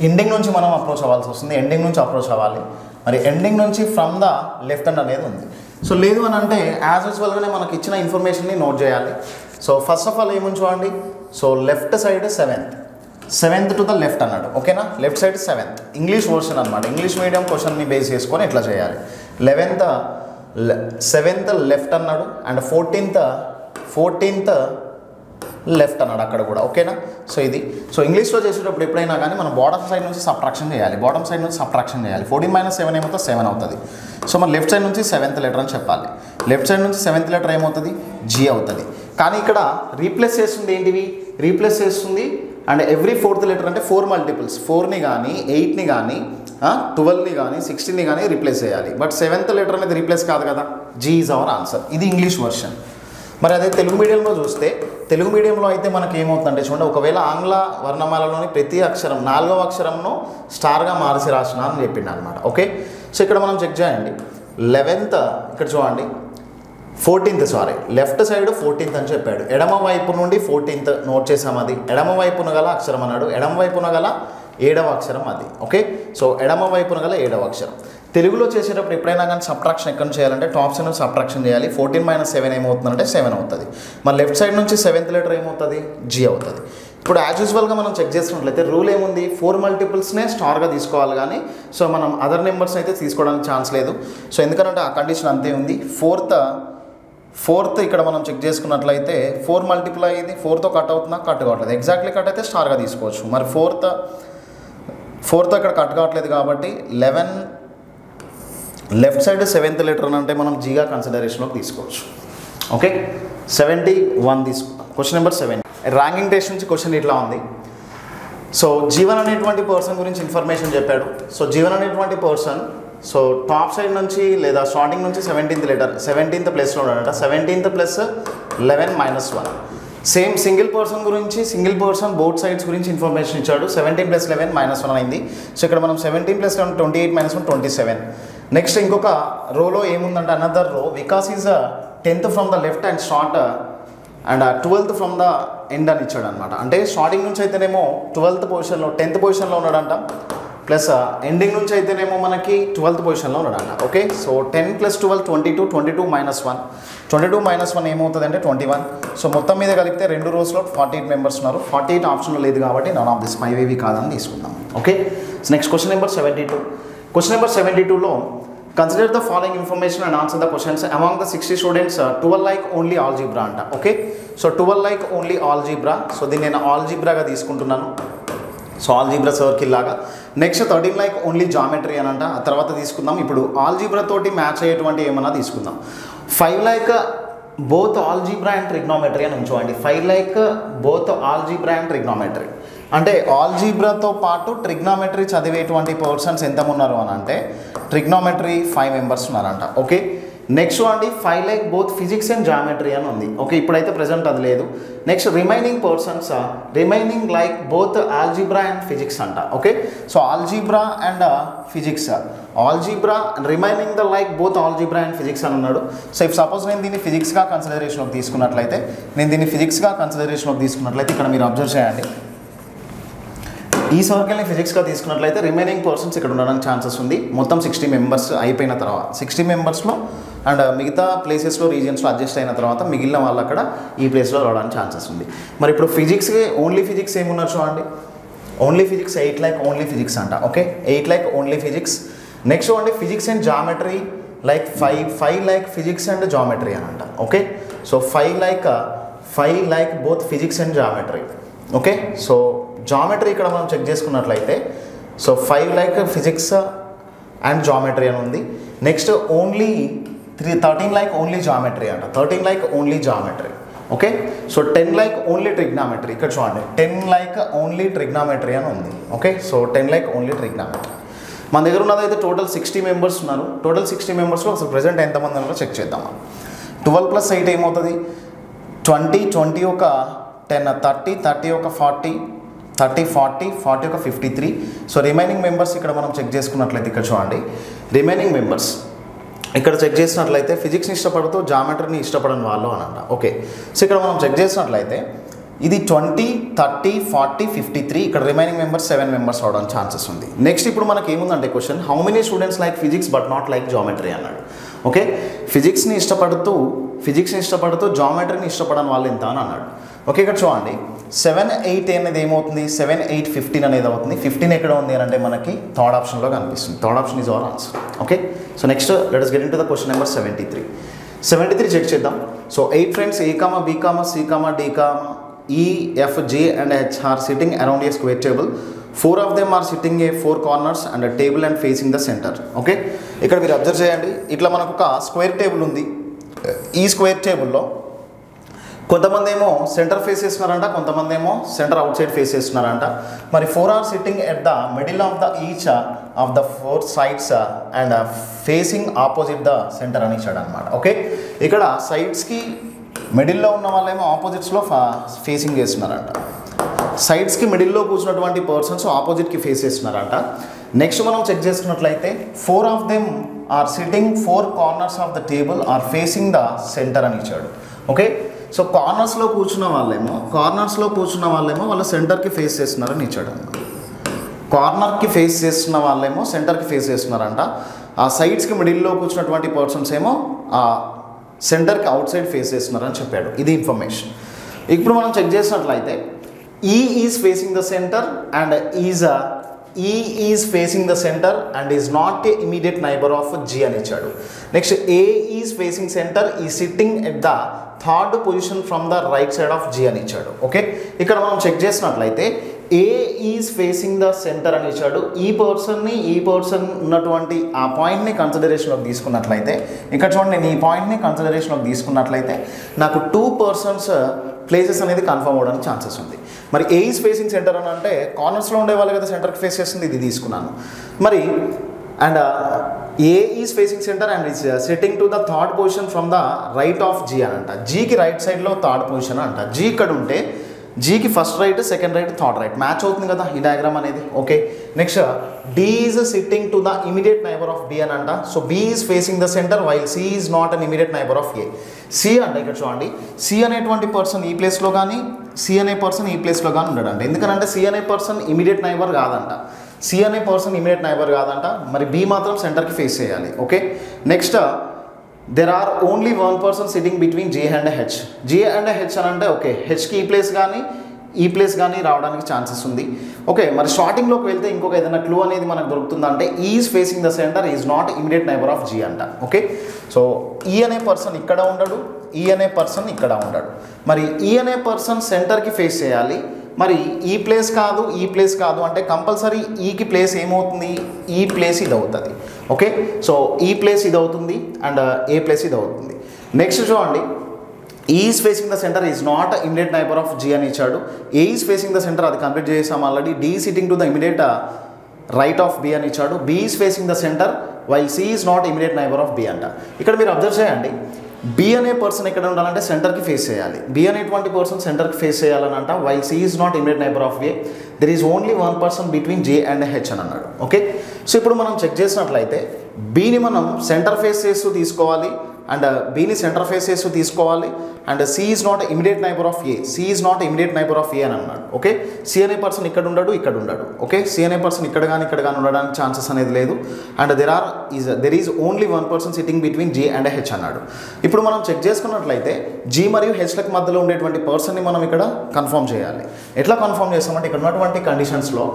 ఎండింగ్ నుంచి మనం అప్రోచ్ అవ్వాల్సి వస్తుంది. ఎండింగ్ నుంచి అప్రోచ్ అవ్వాలి. మరి ఎండింగ్ నుంచి ఫ్రమ్ ద లెఫ్ట్ హ్యాండ్ అనేది ఉంది. సో లేదు అని అంటే యాజ్ యూజువల్గానే మనకి ఇచ్చిన ఇన్ఫర్మేషన్ని నోట్ చేయాలి. సో ఫస్ట్ ఆఫ్ ఆల్ ఏముంది చూడండి, so left side 7th to the left అన్నాడు. ఓకేనా, left side 7th English version అనమాట. ఇంగ్లీష్ మీడియం క్వశ్చన్ని బేస్ చేసుకొని ఎట్లా చేయాలి. 7th లెఫ్ట్ అన్నాడు అండ్ 14th లెఫ్ట్ అన్నాడు అక్కడ కూడా. ఓకేనా, సో ఇది సో ఇంగ్లీష్లో చేసేటప్పుడు ఎప్పుడైనా కానీ మనం బాటమ్ సైడ్ నుంచి సబ్ట్రాక్షన్ చేయాలి. 14 - 7 ఏమవుతుంది 7 అవుతుంది. సో మన లెఫ్ట్ సైడ్ నుంచి 7th లెటర్ అని చెప్పాలి. లెఫ్ట్ సైడ్ నుంచి 7th లెటర్ ఏమవుతుంది G అవుతుంది. కానీ ఇక్కడ రీప్లేస్ చేస్తుంది ఏంటివి, రీప్లేస్ చేస్తుంది అండ్ ఎవ్రీ 4th లెటర్ అంటే 4 మల్టిపుల్స్, 4ని కానీ 8ని కానీ 12ని కానీ 16ని కానీ రీప్లేస్ చేయాలి. బట్ 7th లెటర్ అనేది రీప్లేస్ కాదు కదా. G is our answer. ఇది ఇంగ్లీష్ వర్షన్. మరి అదే తెలుగు మీడియంలో చూస్తే, తెలుగు మీడియంలో అయితే మనకి ఏమవుతుందంటే చూడండి, ఒకవేళ ఆంగ్ల వర్ణమాలలోని ప్రతి అక్షరం 4వ అక్షరంను స్టార్గా మార్చి రాసిన అని చెప్పింది అనమాట. ఓకే, సో ఇక్కడ మనం చెక్ చేయండి 11th ఇక్కడ చూడండి 14th లెఫ్ట్ సైడ్ 14th అని చెప్పాడు. ఎడమ వైపు నుండి 14th నోట్ చేసాం. అది ఎడమ వైపున గల అక్షరం అన్నాడు. ఎడమ వైపున గల 7వ అక్షరం అది. ఓకే, సో ఎడమ వైపున గల 7వ అక్షరం. తెలుగులో చేసేటప్పుడు ఎప్పుడైనా కానీ సబ్ట్రాక్షన్ ఎక్కడ చేయాలంటే టాప్ సైడ్ నుంచి సబ్ట్రాక్షన్ చేయాలి. 14 - 7 ఏమవుతుందంటే 7 అవుతుంది. మరి లెఫ్ట్ సైడ్ నుంచి 7th లెటర్ ఏమవుతుంది G అవుతుంది. ఇప్పుడు యాజ్ యూజువల్గా మనం చెక్ చేసినట్లయితే రూల్ ఏముంది, 4 మల్టిపుల్స్నే స్టార్గా తీసుకోవాలి కానీ సో మనం అదర్ నెంబర్స్ అయితే తీసుకోవడానికి ఛాన్స్ లేదు. సో ఎందుకంటే ఆ కండిషన్ అంతే ఉంది. ఫోర్త్ ఇక్కడ మనం చెక్ చేసుకున్నట్లయితే 4 మల్టిప్లై అయింది, 4తో కట్ అవుతుందా, కట్ కావట్లేదు. ఎగ్జాక్ట్లీ కట్ అయితే స్టార్గా తీసుకోవచ్చు. మరి ఫోర్త్ ఇక్కడ కట్ కావట్లేదు కాబట్టి 11 లెఫ్ట్ సైడ్ 7th లెటర్ అంటే మనం జీగా కన్సిడరేషన్లోకి తీసుకోవచ్చు. ఓకే, 71 తీసుకుంటాం. క్వశ్చన్ నెంబర్ 7 ర్యాంకింగ్ టెస్ట్ నుంచి క్వశ్చన్ ఇట్లా ఉంది. సో జీవన్ అనేటువంటి పర్సన్ గురించి ఇన్ఫర్మేషన్ చెప్పాడు. సో జీవన్ అనేటువంటి పర్సన్ సో టాప్ సైడ్ నుంచి లేదా స్టార్టింగ్ నుంచి 17th ప్లేస్లో ఉన్నాడంట. 17th plus 11 minus 1. Same single person గురించి బోత్ సైడ్స్ గురించి ఇన్ఫర్మేషన్ ఇచ్చాడు. 17 + 11 -1 అయింది. సో ఇక్కడ మనం 17 + 11 28 - 1 27. నెక్స్ట్ ఇంకొక రోలో ఏముందంటే అనదర్ రో Vikas is 10th from the left and start and 12th from the end అని ఇచ్చాడు అనమాట. అంటే స్టార్టింగ్ నుంచి అయితేనేమో 10th పొజిషన్లో ఉన్నాడంట, ప్లస్ ఎండింగ్ నుంచి అయితేనేమో మనకి 12th పొజిషన్లో ఉన్నాడంట. ఓకే, సో 10 + 12 22, 22 - 1, 22 - 1 ఏమవుతుంది అంటే 21. సో మొత్తం మీద కలిపితే 2 రోస్లో 48 మెంబర్స్ ఉన్నారు. 48 ఆప్షన్లో లేదు కాబట్టి నన్ ఆఫ్ దిస్ 5 ఏవి కాదని తీసుకుందాం. Okay, next question number 72. Question number 72లో consider the following information and answer the questions among the 60 students 12 like only algebra అంట. Okay, so 12 like only algebra. So దీన్ని నేను ఆల్జీబ్రాగా తీసుకుంటున్నాను. సో ఆల్జీబ్రా సర్కిల్ లాగా. నెక్స్ట్ 13 లైక్ ఓన్లీ జామెట్రీ అని అంట. ఆ తర్వాత తీసుకుందాం. ఇప్పుడు ఆల్జీబ్రా తోటి మ్యాచ్ అయ్యేటువంటి ఏమన్నా తీసుకుందాం. 5 like both algebra and trigonometry అని ఉంచుకోండి. 5 like both algebra and trigonometry అంటే ఆల్జీబ్రాతో పాటు ట్రిగ్నోమెట్రీ చదివేటువంటి పర్సన్స్ ఎంతమంది ఉన్నారు అని అంటే ట్రిగ్నోమెట్రీ 5 మెంబర్స్ ఉన్నారంట. ఓకే, నెక్స్ట్ అండి 5 like both physics and geometry అని ఉంది. ఓకే, ఇప్పుడైతే ప్రజెంట్ అది లేదు. Next remaining persons remaining like both algebra and physics అంట. Okay, so algebra and physics, algebra remaining the like both algebra and physics అని ఉన్నాడు. So if suppose నేను దీన్ని ఫిజిక్స్గా కన్సిడరేషన్లోకి తీసుకున్నట్లయితే ఇక్కడ మీరు అబ్జర్వ్ చేయండి. ఈ సర్కిల్ని ఫిజిక్స్గా తీసుకున్నట్లయితే రిమైనింగ్ పర్సన్స్ ఇక్కడ ఉండడానికి ఛాన్సెస్ ఉంది. మొత్తం 60 మెంబర్స్ అయిపోయిన తర్వాత 60 మెంబర్స్లో అండ్ మిగతా ప్లేసెస్లో రీజియన్స్లో అడ్జస్ట్ అయిన తర్వాత మిగిలిన వాళ్ళు అక్కడ ఈ ప్లేస్లో రావడానికి ఛాన్సెస్ ఉంది. మరి ఇప్పుడు ఫిజిక్స్కి ఓన్లీ ఫిజిక్స్ ఏమున్నారు చూడండి. Only physics 8 like only physics అంట. Okay, 8 like only physics. Next అండి physics and geometry like 5 like physics and geometry అని అంట. Okay, so 5 like both physics and geometry. Okay, so geometry ఇక్కడ మనం చెక్ చేసుకున్నట్లయితే so 5 like physics and geometry అని ఉంది. Next only 13 like only geometry అంట. 13 like only geometry. Okay, so 10 like only trigonometry. ఇక్కడ చూడండి 10 లైక్ ఓన్లీ ట్రిగ్నామెట్రీ అని ఉంది. Okay, so 10 like only trigonometry. మన దగ్గర ఉన్నదైతే టోటల్ 60 మెంబర్స్ ఉన్నారు. టోటల్ 60 మెంబర్స్లో అసలు ప్రెజెంట్ ఎంతమంది ఉన్నారో చెక్ చేద్దాం. 12 + 8 ఏమవుతుంది 20, 20 ఒక 10, 30, 30 ఒక 40, 30, 40, 40 ఒక 53. సో రిమైనింగ్ మెంబర్స్ ఇక్కడ మనం చెక్ చేసుకున్నట్లయితే ఇక్కడ చూడండి రిమైనింగ్ మెంబర్స్ ఇక్కడ చెక్ చేసినట్లయితే ఫిజిక్స్ని ఇష్టపడుతూ జామెట్రీని ఇష్టపడని వాళ్ళు అని అంట. ఓకే, సో ఇక్కడ మనం చెక్ చేసినట్లయితే ఇది 20, 30, 40, 53. ఇక్కడ రిమైనింగ్ మెంబర్స్ 7 మెంబర్స్ అవడానికి ఛాన్సెస్ ఉంది. నెక్స్ట్ ఇప్పుడు మనకి ఏముందంటే question how many students like physics but not like geometry అన్నాడు. ఓకే, ఫిజిక్స్ని ఇష్టపడుతూ జామెట్రీని ఇష్టపడని వాళ్ళు ఎంత అని అన్నాడు. ఓకే, ఇక్కడ చూడండి 7, 8 అనేది ఏమవుతుంది 7, 8, 15 అనేది అవుతుంది. 15 ఎక్కడ ఉంది అని అంటే మనకి థర్డ్ ఆప్షన్లో కనిపిస్తుంది. Third option is our answer. Okay, so next let us get into the question number 73. 73 check చేద్దాం. So 8 friends A, B, C, D, E, F, G and H are sitting around a square table. 4 of them are sitting a 4 corners and a table and facing the center. Okay, ఇక్కడ మీరు observe చేయండి. ఇట్లా మనకు ఒక square table ఉంది. ఈ square టేబుల్లో కొంతమంది ఏమో సెంటర్ ఫేస్ చేస్తున్నారంట, కొంతమంది ఏమో సెంటర్ అవుట్ సైడ్ ఫేస్ చేస్తున్నారంట. మరి 4 are sitting at the middle of the each of the 4 sides and facing opposite the centre అని ఇచ్చాడు అనమాట. ఓకే, ఇక్కడ సైడ్స్కి మిడిల్లో ఉన్న వాళ్ళేమో ఆపోజిట్స్లో ఫేసింగ్ చేస్తున్నారంట. సైడ్స్కి మిడిల్లో కూర్చున్నటువంటి పర్సన్స్ ఆపోజిట్కి ఫేస్ చేస్తున్నారంట. నెక్స్ట్ మనం చెక్ చేసుకున్నట్లయితే 4 of them are sitting 4 corners of the table are facing the centre అని ఇచ్చాడు. ఓకే, సో కార్నర్స్లో కూర్చున్న వాళ్ళేమో వాళ్ళ సెంటర్కి ఫేస్ చేస్తున్నారని ఇచ్చాడు. కార్నర్కి ఫేస్ చేస్తున్న వాళ్ళేమో సెంటర్కి ఫేస్ చేస్తున్నారంట. ఆ సైడ్స్కి మిడిల్లో కూర్చున్నటువంటి పర్సన్స్ ఏమో ఆ సెంటర్కి అవుట్ సైడ్ ఫేస్ చేస్తున్నారని చెప్పాడు. ఇది ఇన్ఫర్మేషన్. ఇప్పుడు మనం చెక్ చేసినట్లయితే ఈ is facing the centre and is E is facing the center and is not a immediate neighbor of G అని ఇచ్చాడు. Next A is facing center, is sitting at the third position from the right side of G అని ఇచ్చాడు. Okay, ఇక్కడ మనం check చేసినట్లయితే A is facing the centre అని ఇచ్చాడు. ఈ పర్సన్ ఉన్నటువంటి ఆ పాయింట్ని కన్సిడరేషన్లోకి తీసుకున్నట్లయితే, ఇక్కడ చూడండి, నేను ఈ పాయింట్ని కన్సిడరేషన్లోకి తీసుకున్నట్లయితే నాకు 2 పర్సన్స్ ప్లేసెస్ అనేది కన్ఫర్మ్ అవ్వడానికి ఛాన్సెస్ ఉంది. మరి ఏ ఈజ్ ఫేసింగ్ సెంటర్ అని అంటే కార్నర్స్లో ఉండే వాళ్ళు కదా సెంటర్కి ఫేస్ చేస్తుంది, ఇది తీసుకున్నాను. మరి and A is facing centre and is sitting to the third position from the right of G అని అంట. జీకి రైట్ సైడ్లో థర్డ్ పొజిషన్ అంట. G ఇక్కడ ఉంటే జీకి first right, second right, third right match అవుతుంది కదా ఈ డయాగ్రామ్ అనేది. Okay, next D is sitting to the immediate neighbour of B అని అంట. So B is facing the centre while C is not an immediate neighbour of A. C అంటే ఇక్కడ చూడండి, C అనేటువంటి పర్సన్ ఈ ప్లేస్లో కానీ, C అనే పర్సన్ ఈ ప్లేస్లో కానీ ఉండడంట. ఎందుకనంటే C అనే పర్సన్ ఇమీడియట్ నైబర్ కాదంట. C అనే పర్సన్ ఇమీడియట్ నైబర్ కాదంట. మరి B మాత్రం సెంటర్కి ఫేస్ చేయాలి. Okay, next there are only one person sitting between G and H. G and H అని అంటే ఓకే, హెచ్కి ఈ ప్లేస్ కానీ ఈ ప్లేస్ కానీ రావడానికి ఛాన్సెస్ ఉంది. ఓకే, మరి షార్టింగ్లోకి వెళ్తే ఇంకొక ఏదైనా క్లూ అనేది మనకు దొరుకుతుందంటే is facing the centre is not immediate neighbour of G అంట. ఓకే, సో ఈ అనే పర్సన్ ఇక్కడ ఉండడు, ఈ అనే పర్సన్ ఇక్కడ ఉండడు. మరి ఈ అనే పర్సన్ సెంటర్కి ఫేస్ చేయాలి. మరి ఈ ప్లేస్ కాదు, ఈ ప్లేస్ కాదు అంటే కంపల్సరీ ఈకి ప్లేస్ ఏమవుతుంది, ఈ ప్లేస్ ఇది అవుతుంది. ఓకే, సో ఈ ప్లేస్ ఇది అవుతుంది అండ్ ఏ ప్లేస్ ఇది అవుతుంది. నెక్స్ట్ చూడండి, E is facing the center is not an immediate neighbor of G అని ఇచ్చాడు. A is facing the center, అది కంప్లీట్ చేసాం already. D is sitting to the immediate right of B అని ఇచ్చాడు. B is facing the center while C is not immediate neighbor of B అంట. ఇక్కడ మీరు observe చేయండి, B అనే person ఎక్కడ ఉండాలంటే సెంటర్కి ఫేస్ చేయాలి. B అనేటువంటి పర్సన్ సెంటర్కి ఫేస్ చేయాలని అంట. While C is not immediate neighbor of A, there is only one person between J and H అని అన్నాడు. ఓకే, సో ఇప్పుడు మనం చెక్ చేసినట్లయితే Bని మనం సెంటర్ ఫేస్ చేస్తూ తీసుకోవాలి అండ్ Bని సెంటర్ ఫేస్ చేస్తూ తీసుకోవాలి and C is not immediate neighbour of A. C is not immediate neighbour of A అని అన్నాడు. ఓకే, C అనే పర్సన్ ఇక్కడ ఉండడు, ఇక్కడ ఉండడు. ఓకే, C అనే పర్సన్ ఇక్కడ కానీ ఉండడానికి ఛాన్సెస్ అనేది లేదు and there is only one person sitting between G and H అన్నాడు. ఇప్పుడు మనం చెక్ చేసుకున్నట్లయితే G మరియు Hలకు మధ్యలో ఉండేటువంటి పర్సన్ని మనం ఇక్కడ కన్ఫర్మ్ చేయాలి. ఎట్లా కన్ఫర్మ్ చేస్తామంటే ఇక్కడ ఉన్నటువంటి కండిషన్స్లో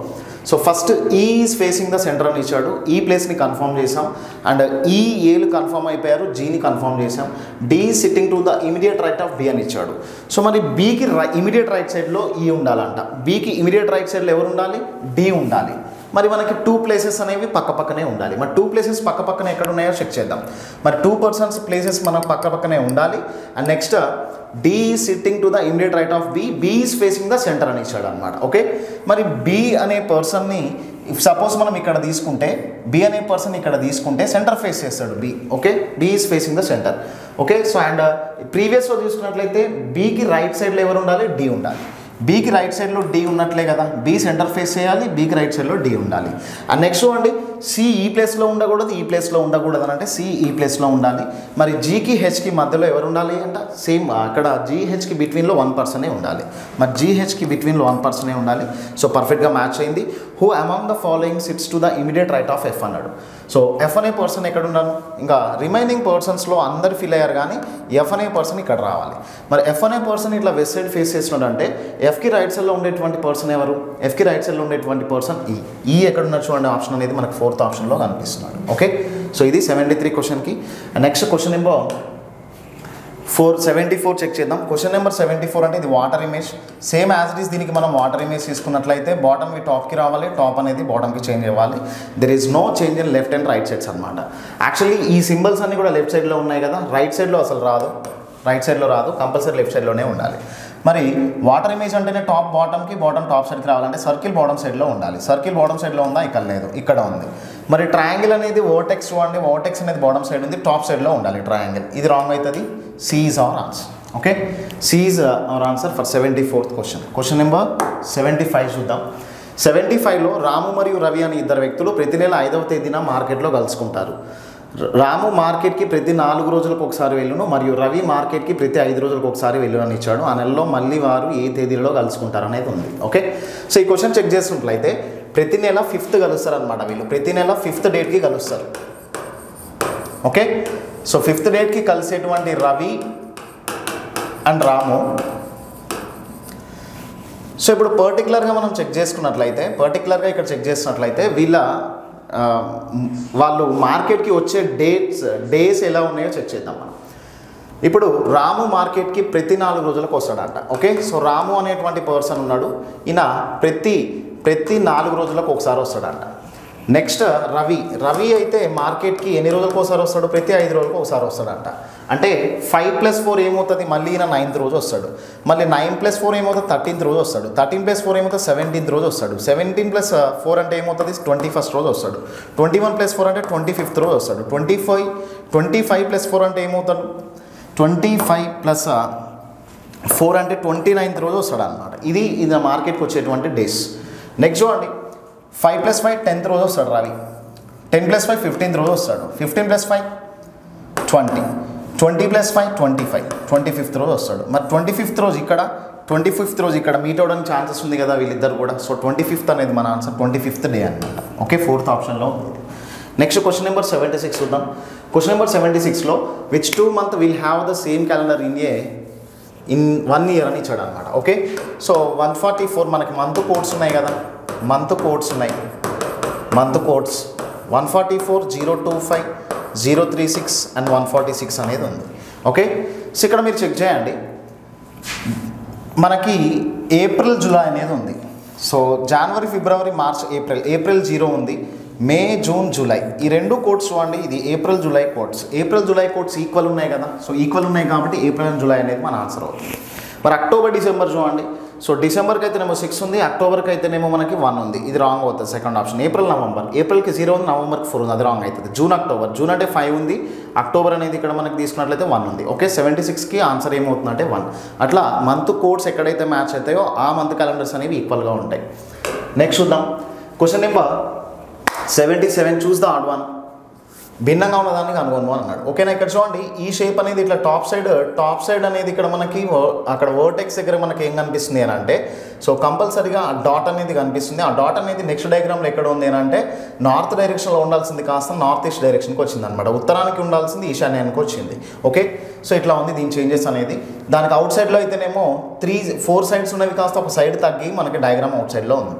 so first E is facing the centre అని ఇచ్చాడు. ఈ ప్లేస్ని కన్ఫర్మ్ చేసాం అండ్ ఈ ఏలు కన్ఫర్మ్ అయిపోయారు, Gని కన్ఫర్మ్ చేసాం. D sitting to the immediate right of B అని ఇచ్చాడు. సో మరి Bకి ఇమీడియట్ రైట్ సైడ్లో E ఉండాలంట. Bకి ఇమీడియట్ రైట్ సైడ్లో ఎవరు ఉండాలి, D ఉండాలి. మరి మనకి 2 ప్లేసెస్ అనేవి పక్కనే ఉండాలి. మరి 2 ప్లేసెస్ పక్కనే ఎక్కడ ఉన్నాయో చెక్ చేద్దాం. మరి 2 పర్సన్స్ ప్లేసెస్ మనకు పక్కనే ఉండాలి and next D is sitting to the immediate right of B. B is facing the centre అని ఇచ్చాడు అనమాట. ఓకే, మరి B అనే పర్సన్ని ఇఫ్ సపోజ్ మనం ఇక్కడ తీసుకుంటే, B అనే పర్సన్ ఇక్కడ తీసుకుంటే సెంటర్ ఫేస్ చేస్తాడు B. Okay, B is facing the centre. Okay, so and ప్రీవియస్లో చూసుకున్నట్లయితే Bకి రైట్ సైడ్లో ఎవరు ఉండాలి, D ఉండాలి. Bకి రైట్ సైడ్లో D ఉన్నట్లే కదా, B సెంటర్ ఫేస్ చేయాలి, Bకి రైట్ సైడ్లో D ఉండాలి. అండ్ నెక్స్ట్ చూడండి, C ఈ ప్లేస్లో ఉండకూడదు, ఈ ప్లేస్లో ఉండకూడదు అని అంటే C ఈ ప్లేస్లో ఉండాలి. మరి Gకి Hకి మధ్యలో ఎవరు ఉండాలి అంట, సేమ్ అక్కడ GHకి బిట్వీన్లో 1 పర్సనే ఉండాలి. మరి GHకి బిట్వీన్లో 1 పర్సనే ఉండాలి. సో పర్ఫెక్ట్గా మ్యాచ్ అయింది. Who among the following sits to the immediate right of F అన్నాడు. సో F అనే పర్సన్ ఎక్కడ ఉన్నాను, ఇంకా రిమైనింగ్ పర్సన్స్లో అందరు ఫిల్ అయ్యారు కానీ F అనే పర్సన్ ఇక్కడ రావాలి. మరి F అనే పర్సన్ ఇట్లా వెస్ట్ సైడ్ ఫేస్ చేస్తున్నాడు అంటే Fకి రైట్ సైడ్లో ఉండేటువంటి పర్సన్ ఎవరు, Fకి రైట్ సైడ్లో ఉండేటువంటి పర్సన్ ఈ ఎక్కడ ఉన్నారు చూడండి, ఆప్షన్ అనేది మనకు 4th ఆప్షన్లో కనిపిస్తున్నాడు. ఓకే, సో ఇది 73 క్వశ్చన్కి. నెక్స్ట్ క్వశ్చన్ నెంబర్ 74 చెక్ చేద్దాం. క్వశ్చన్ నెంబర్ 74 అంటే ఇది water image. Same as it is దీనికి మనం వాటర్ ఇమేజ్ తీసుకున్నట్లయితే బాటమ్ టాప్కి రావాలి, టాప్ అనేది బాటమ్కి చేంజ్ అవ్వాలి. There is no change in left and right sides అనమాట. యాక్చువల్లీ ఈ సింబల్స్ అన్నీ కూడా లెఫ్ట్ సైడ్లో ఉన్నాయి కదా, రైట్ సైడ్లో అసలు రాదు, రైట్ సైడ్లో రాదు, కంపల్సరీ లెఫ్ట్ సైడ్లోనే ఉండాలి. మరి వాటర్ ఇమేజ్ అంటేనే టాప్ బాటమ్కి, బాటమ్ టాప్ సైడ్కి రావాలంటే సర్కిల్ బాటమ్ సైడ్లో ఉండాలి. సర్కిల్ బాటమ్ సైడ్లో ఉందా, ఇక్కడ లేదు, ఇక్కడ ఉంది. మరి ట్రయాంగిల్ అనేది వర్టెక్స్ చూడండి, వర్టెక్స్ అనేది బాటమ్ సైడ్ ఉంది, టాప్ సైడ్లో ఉండాలి ట్రయాంగిల్. ఇది రాంగ్ అవుతుంది. C is our answer. Okay, C is our answer for 74th question. Question number 75 చూద్దాం. 75లో రాము మరియు రవి అనే ఇద్దరు వ్యక్తులు ప్రతి నెల 5వ తేదీన మార్కెట్లో కలుసుకుంటారు. రాము మార్కెట్కి ప్రతి 4 రోజులకు ఒకసారి వెళ్ళును మరియు రవి మార్కెట్కి ప్రతి 5 రోజులకు ఒకసారి వెళ్ళును అని ఇచ్చాడు. ఆ నెలలో మళ్ళీ వారు ఏ తేదీలో కలుసుకుంటారు అనేది ఉంది. ఓకే, సో ఈ క్వశ్చన్ చెక్ చేసినట్లయితే ప్రతి నెల 5th కలుస్తారు అనమాట. వీళ్ళు ప్రతి నెల 5th డేట్కి కలుస్తారు. ఓకే, సో 5th డేట్కి కలిసేటువంటి రవి అండ్ రాము సో ఇప్పుడు పర్టికులర్గా మనం చెక్ చేసుకున్నట్లయితే ఇక్కడ చెక్ చేసినట్లయితే వాళ్ళు మార్కెట్కి వచ్చే డేస్ ఎలా ఉన్నాయో చెక్ చేద్దాం మనం. ఇప్పుడు రాము మార్కెట్కి ప్రతి 4 రోజులకు వస్తాడంట. ఓకే, సో రాము అనేటువంటి పర్సన్ ఉన్నాడు, ఈయన ప్రతి 4 రోజులకు ఒకసారి వస్తాడంట. నెక్స్ట్ రవి అయితే మార్కెట్కి ఎన్ని రోజులకు ఒకసారి వస్తాడు? ప్రతి 5 రోజులకు ఒకసారి వస్తాడంట. అంటే 5+4 ఏమవుతుంది? మళ్ళీ ఈయన 9th రోజు వస్తాడు. మళ్ళీ 9+4 ఏమవుతుంది? 13th రోజు వస్తాడు. 13+4 ఏమవుతుంది? 17th రోజు వస్తాడు. 17+4 అంటే ఏమవుతుంది? 21st రోజు వస్తాడు. 21+4 అంటే 25th రోజు వస్తాడు. 25+4 అంటే ఏమవుతాడు? 25+4 అంటే 29th రోజు వస్తాడు అనమాట. ఇది మార్కెట్కి వచ్చేటువంటి డేస్. నెక్స్ట్ చూడండి, 5+5 10th రోజు వస్తాడు రవి. 10+5 15th రోజు వస్తాడు. 15+5 20. 20+5 25. 25th రోజు వస్తాడు. మరి 25th రోజు ఇక్కడ మీట్ అవ్వడానికి ఛాన్సెస్ ఉంది కదా వీళ్ళిద్దరు కూడా. సో 25th అనేది మన ఆన్సర్, 25th డే అనమాట. ఓకే, 4th ఆప్షన్లో ఉంది. నెక్స్ట్ క్వశ్చన్ నెంబర్ 76 చూద్దాం. క్వశ్చన్ నెంబర్ 76లో which 2 month will have the same calendar in 1 year అని ఇచ్చాడు అనమాట. ఓకే, సో 144 మనకి మంత్ కోడ్స్ ఉన్నాయి కదా, మంత్ కోడ్స్ 144, 025, 036 అండ్ 146 అనేది ఉంది. ఓకే, సో ఇక్కడ మీరు చెక్ చేయండి, మనకి ఏప్రిల్ జూలై అనేది ఉంది. సో జనవరి ఫిబ్రవరి మార్చ్ ఏప్రిల్ 0 ఉంది, మే జూన్ జూలై ఈ 2 కోడ్స్ చూడండి. ఇది ఏప్రిల్ జూలై కోడ్స్ ఈక్వల్ ఉన్నాయి కదా. సో ఈక్వల్ ఉన్నాయి కాబట్టి ఏప్రిల్ అండ్ జూలై అనేది మన ఆన్సర్ అవుతుంది. మరి అక్టోబర్ డిసెంబర్ చూడండి. సో డిసెంబర్కి అయితేనేమో 6 ఉంది, అక్టోబర్కి అయితేనేమో మనకి 1 ఉంది. ఇది రాంగ్ అవుతుంది, సెకండ్ ఆప్షన్. ఏప్రిల్ నవంబర్, ఏప్రిల్కి 0 ఉంది, నవంబర్కి 4 ఉంది, అది రాంగ్ అవుతుంది. జూన్ అంటే 5 ఉంది, అక్టోబర్ అనేది ఇక్కడ మనకి తీసుకున్నట్లయితే 1 ఉంది. ఓకే, 76కి ఆన్సర్ ఏమవుతుందంటే 1. అట్లా మంత్ కోడ్స్ ఎక్కడైతే మ్యాచ్ అవుతాయో ఆ మంత్ క్యాలెండర్స్ అనేవి ఈక్వల్గా ఉంటాయి. నెక్స్ట్ చూద్దాం, question number 77 choose the odd one. భిన్నంగా ఉన్నదాన్ని కనుగొను అన్నాడు. ఓకేనా, ఇక్కడ చూడండి, ఈ షేప్ అనేది ఇట్లా టాప్ సైడ్ అనేది ఇక్కడ మనకి అక్కడ వర్టెక్స్ దగ్గర మనకి ఏం కనిపిస్తుంది అని అంటే, సో కంపల్సరీగా ఆ డాట్ అనేది కనిపిస్తుంది. ఆ డాట్ అనేది నెక్స్ట్ డయాగ్రామ్లో ఎక్కడ ఉంది అని అంటే నార్త్ డైరెక్షన్లో ఉండాల్సింది కాస్త నార్త్ ఈస్ట్ డైరెక్షన్కి వచ్చింది అనమాట. ఉత్తరానికి ఉండాల్సింది ఈశాన్యానికి వచ్చింది. ఓకే, సో ఇట్లా ఉంది దీని చేంజెస్ అనేది. దానికి అవుట్ సైడ్లో అయితేనేమో 4 సైడ్స్ ఉన్నవి కాస్త ఒక సైడ్ తగ్గి మనకి డయాగ్రామ్ అవుట్ సైడ్లో ఉంది.